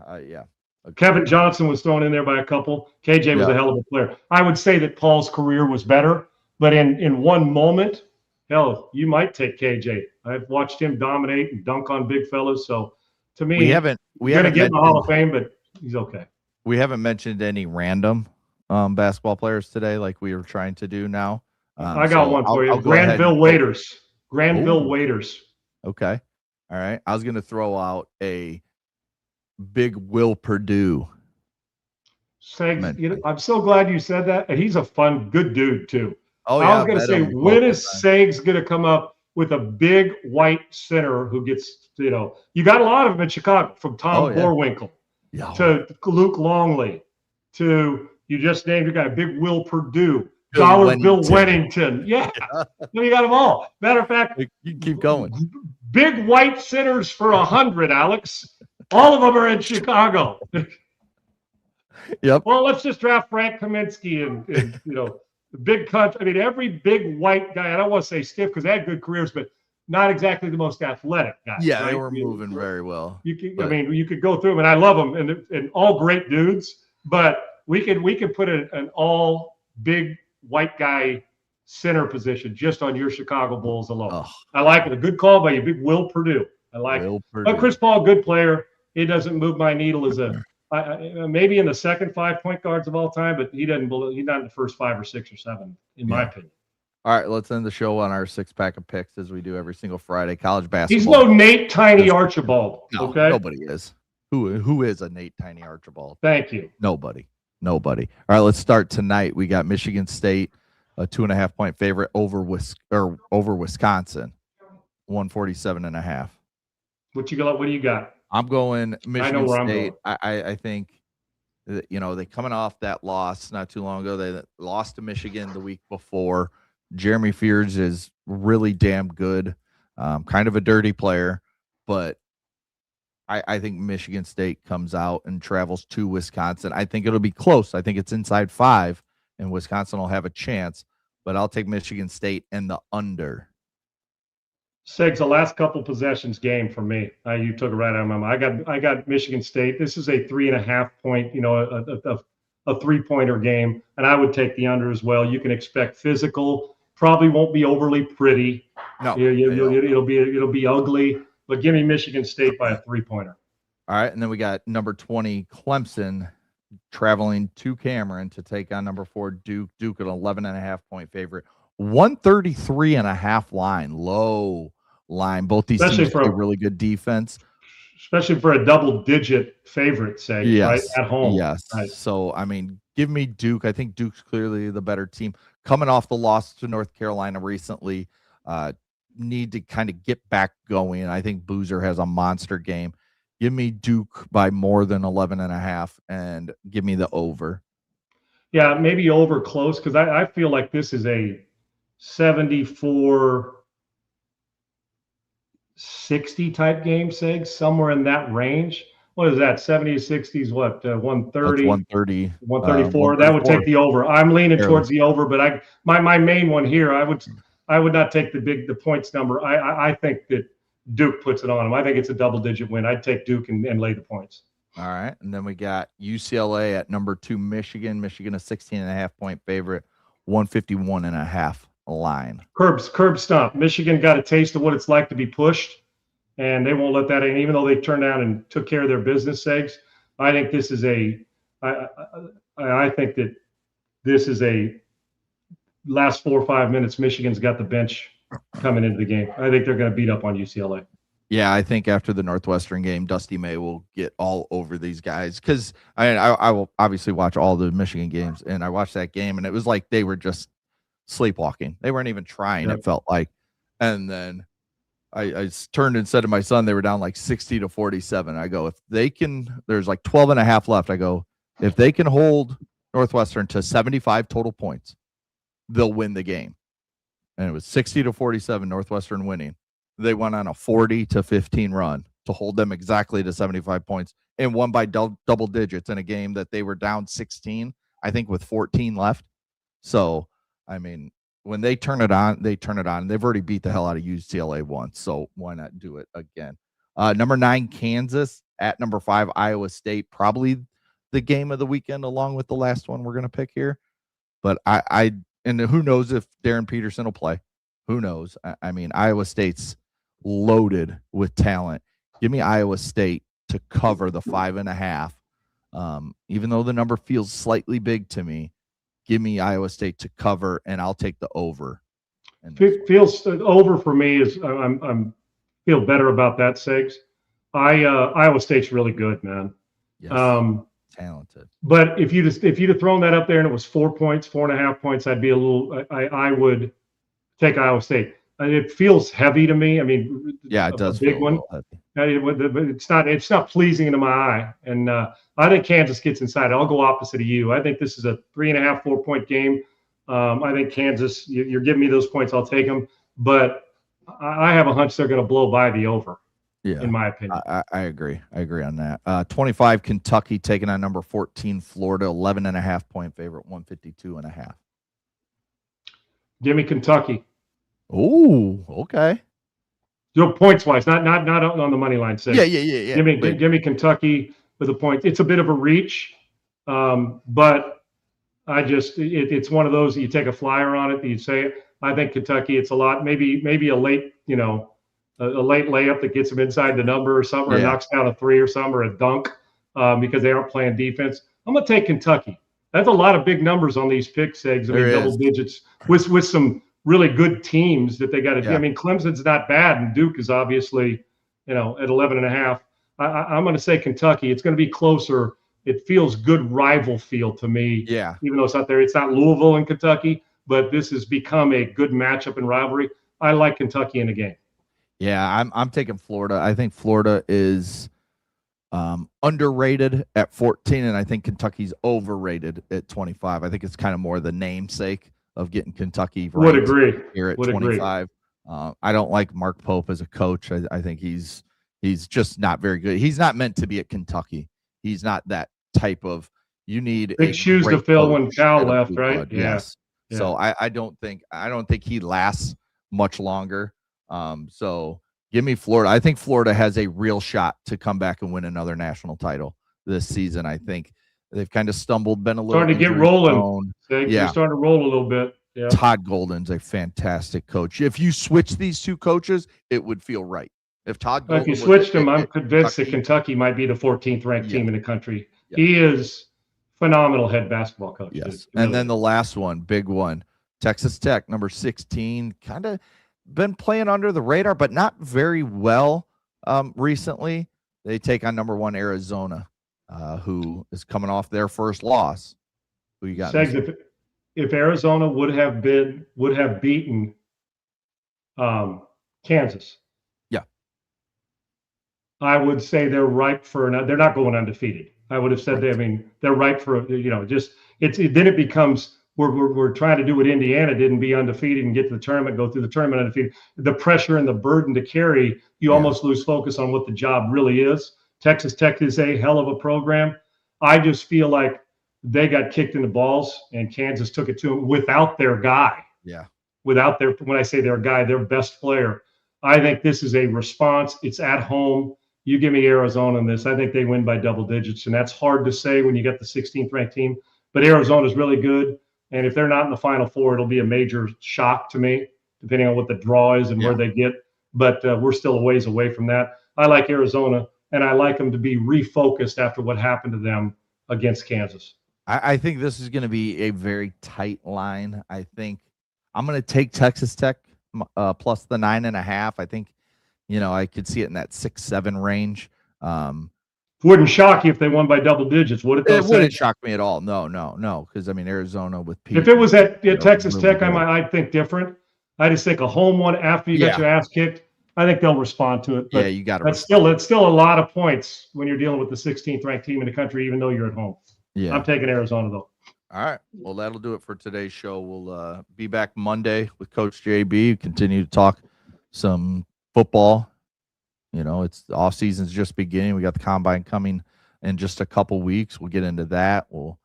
Kevin Johnson was thrown in there by a couple. KJ was a hell of a player. I would say that Paul's career was better, but in one moment, hell, you might take KJ. I've watched him dominate and dunk on big fellas. So to me, we haven't get in the Hall of Fame, but he's okay. We haven't mentioned any random basketball players today, like we were trying to do now. I got one for you. Granville Waiters. Waiters. Okay. All right. I was going to throw out a big Will Purdue. Segs, I'm so glad you said that. And he's a fun, good dude, too. Oh, I was going to say, when is Segs going to come up with a big white center who gets, you got a lot of them in Chicago, from Tom Boerwinkle to Luke Longley to, you just named your guy, big Will Purdue. Dollar Bill Weddington. Yeah. You got them all. Matter of fact, you keep going. Big white centers for 100, Alex. All of them are in Chicago. Yep. Well, let's just draft Frank Kaminsky and the big country. I mean, every big white guy, I don't want to say stiff because they had good careers, but not exactly the most athletic guys. Yeah, right? They were moving very well. You could go through them, and I love them, and all great dudes, but we could put an all big white guy center position just on your Chicago Bulls alone. Oh. I like it. A good call by you, big Will Purdue. I like it. But Chris Paul, good player. He doesn't move my needle as maybe in the second 5 point guards of all time, but he's not in the first 5 or 6 or 7, in my opinion. All right, let's end the show on our 6-pack of picks as we do every single Friday. College basketball. He's no Nate Tiny Archibald. No, okay, nobody is. Who is a Nate Tiny Archibald? Thank you. Nobody. All right, let's start tonight. We got Michigan State, a 2.5-point favorite over Wisconsin, 147.5. What do you got? I'm going Michigan where I'm State. going. I think that, they coming off that loss not too long ago. They lost to Michigan the week before. Jeremy Fears is really damn good. Kind of a dirty player, but I think Michigan State comes out and travels to Wisconsin. I think it'll be close. I think it's inside 5, and Wisconsin will have a chance, but I'll take Michigan State and the under. Segs, the last couple possessions game for me. You took it right out of my mind. I got Michigan State. This is a 3.5 point, a 3-pointer game, and I would take the under as well. You can expect physical. Probably won't be overly pretty. No, it'll be ugly. But give me Michigan State by a 3-pointer. All right, and then we got number 20 Clemson traveling to Cameron to take on number 4 Duke. Duke an 11.5-point favorite. 133.5 line, low line. Both these teams play really good defense, especially for a double-digit favorite, say, right at home. Yes. Right. So give me Duke. I think Duke's clearly the better team. Coming off the loss to North Carolina recently, need to kind of get back going. I think Boozer has a monster game. Give me Duke by more than 11.5 and give me the over. Yeah, maybe over close, because I feel like this is a 74-60 type game, Sig, somewhere in that range. What is that? 70-60s, what, 130? 130. 134. That would take the over. I'm leaning towards the over, but my main one here, I would not take the points number. I think that Duke puts it on them. I think it's a double-digit win. I'd take Duke and lay the points. All right, and then we got UCLA at number 2 Michigan. Michigan a 16.5-point favorite, 151.5 line. Curb stomp. Michigan got a taste of what it's like to be pushed, and they won't let that in. Even though they turned down and took care of their business eggs, I think this is I think that this is a last 4 or 5 minutes. Michigan's got the bench coming into the game. I think they're going to beat up on UCLA. Yeah, I think after the Northwestern game, Dusty May will get all over these guys because I will obviously watch all the Michigan games, and I watched that game, and it was like they were just sleepwalking. They weren't even trying, It felt like. And then I turned and said to my son, they were down like 60-47. I go, if they can, there's like 12.5 left. I go, if they can hold Northwestern to 75 total points, they'll win the game. And it was 60-47, Northwestern winning. They went on a 40-15 run to hold them exactly to 75 points and won by double digits in a game that they were down 16, I think, with 14 left. So, when they turn it on, they turn it on. They've already beat the hell out of UCLA once, so why not do it again? Number 9, Kansas at number 5, Iowa State. Probably the game of the weekend along with the last one we're going to pick here. But and who knows if Darren Peterson will play. Who knows? Iowa State's loaded with talent. Give me Iowa State to cover the 5.5. Even though the number feels slightly big to me, give me Iowa State to cover, and I'll take the over. Feels over for me is I'm feel better about that, Sigs. Iowa State's really good, man. Yes. Talented. But if you'd have thrown that up there and it was 4 points, 4.5 points, I'd be a little. I would take Iowa State. It feels heavy to me. Yeah, it does. A big one. It's not pleasing to my eye. And I think Kansas gets inside. I'll go opposite of you. I think this is a 3.5, 4 point game. I think Kansas. You're giving me those points. I'll take them. But I have a hunch they're going to blow by the over. Yeah, in my opinion. I agree. I agree on that. 25 Kentucky taking on number 14 Florida, 11.5 point favorite, 152.5. Give me Kentucky. Oh, okay. Points wise, not on the money line. Yeah. Give me Kentucky with a point. It's a bit of a reach, but it's one of those that you take a flyer on it. That you say, I think Kentucky. It's a lot. Maybe a late, a late layup that gets them inside the number or something, or knocks down a 3 or something, or a dunk because they aren't playing defense. I'm gonna take Kentucky. That's a lot of big numbers on these picks, Eggs. Double digits with some really good teams that they got to do. Clemson's not bad, and Duke is obviously, at 11.5. I'm going to say Kentucky. It's going to be closer. It feels good rival feel to me. Yeah. Even though it's not there. It's not Louisville and Kentucky, but this has become a good matchup and rivalry. I like Kentucky in the game. Yeah, I'm taking Florida. I think Florida is underrated at 14, and I think Kentucky's overrated at 25. I think it's kind of more the namesake of getting Kentucky Would ranked agree. here at Would 25. I don't like Mark Pope as a coach. I think he's just not very good. He's not meant to be at Kentucky. He's not that type of. You need Big shoes to fill when Cal left, right? Yeah. Yes. Yeah. So I don't think he lasts much longer. So give me Florida. I think Florida has a real shot to come back and win another national title this season. I think they've kind of stumbled, been a little starting to get rolling. They're starting to roll a little bit. Yeah. Todd Golden's a fantastic coach. If you switch these two coaches, it would feel right. If Todd Golden, if you switched him, I'm convinced that Kentucky might be the 14th ranked team in the country. Yeah. He is phenomenal head basketball coach. Yes. And then the last one, big one, Texas Tech, number 16, kind of been playing under the radar, but not very well recently. They take on number 1 Arizona, who is coming off their first loss. Who you got? If Arizona would have beaten Kansas, yeah, I would say they're ripe for. They're not going undefeated. I would have said they're ripe for. Then it becomes we're trying to do what Indiana did and be undefeated and get to the tournament, go through the tournament undefeated. The pressure and the burden to carry, you almost lose focus on what the job really is. Texas Tech is a hell of a program. I just feel like they got kicked in the balls and Kansas took it to them without their guy. Yeah. Without when I say their guy, their best player. I think this is a response. It's at home. You give me Arizona in this. I think they win by double digits. And that's hard to say when you get the 16th ranked team. But Arizona's really good. And if they're not in the Final Four, it'll be a major shock to me, depending on what the draw is and where they get. But we're still a ways away from that. I like Arizona, and I like them to be refocused after what happened to them against Kansas. I think this is going to be a very tight line. I think I'm going to take Texas Tech plus the 9.5. I think, I could see it in that 6-7 range. Wouldn't shock you if they won by double digits, would it? It wouldn't shock me at all. No. Because Arizona with Pete. If it was at Texas Tech, I'd think different. I just think a home one after you got your ass kicked. I think they'll respond to it. But you got to. It's still a lot of points when you're dealing with the 16th ranked team in the country, even though you're at home. Yeah, I'm taking Arizona though. All right. Well, that'll do it for today's show. We'll be back Monday with Coach JB. Continue to talk some football. It's the off season's just beginning. We got the combine coming in just a couple weeks. We'll get into that. We'll,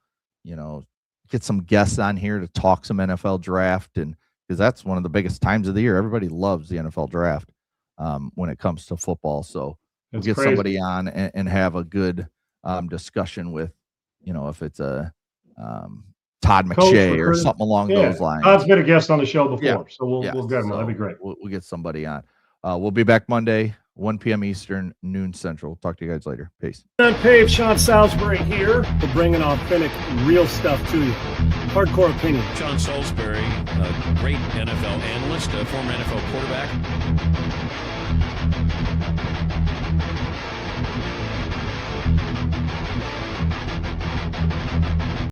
get some guests on here to talk some NFL draft, and because that's one of the biggest times of the year. Everybody loves the NFL draft when it comes to football. So we'll get somebody on and have a good discussion with. If it's a Todd McShay or something along those lines. Todd's been a guest on the show before, so we'll get him. That'd be great. We'll get somebody on. We'll be back Monday, 1 p.m. Eastern, noon Central. Talk to you guys later. Peace. UNPAVED, Sean Salisbury here. We're bringing authentic, real stuff to you. Hardcore opinion. Sean Salisbury, a great NFL analyst, a former NFL quarterback.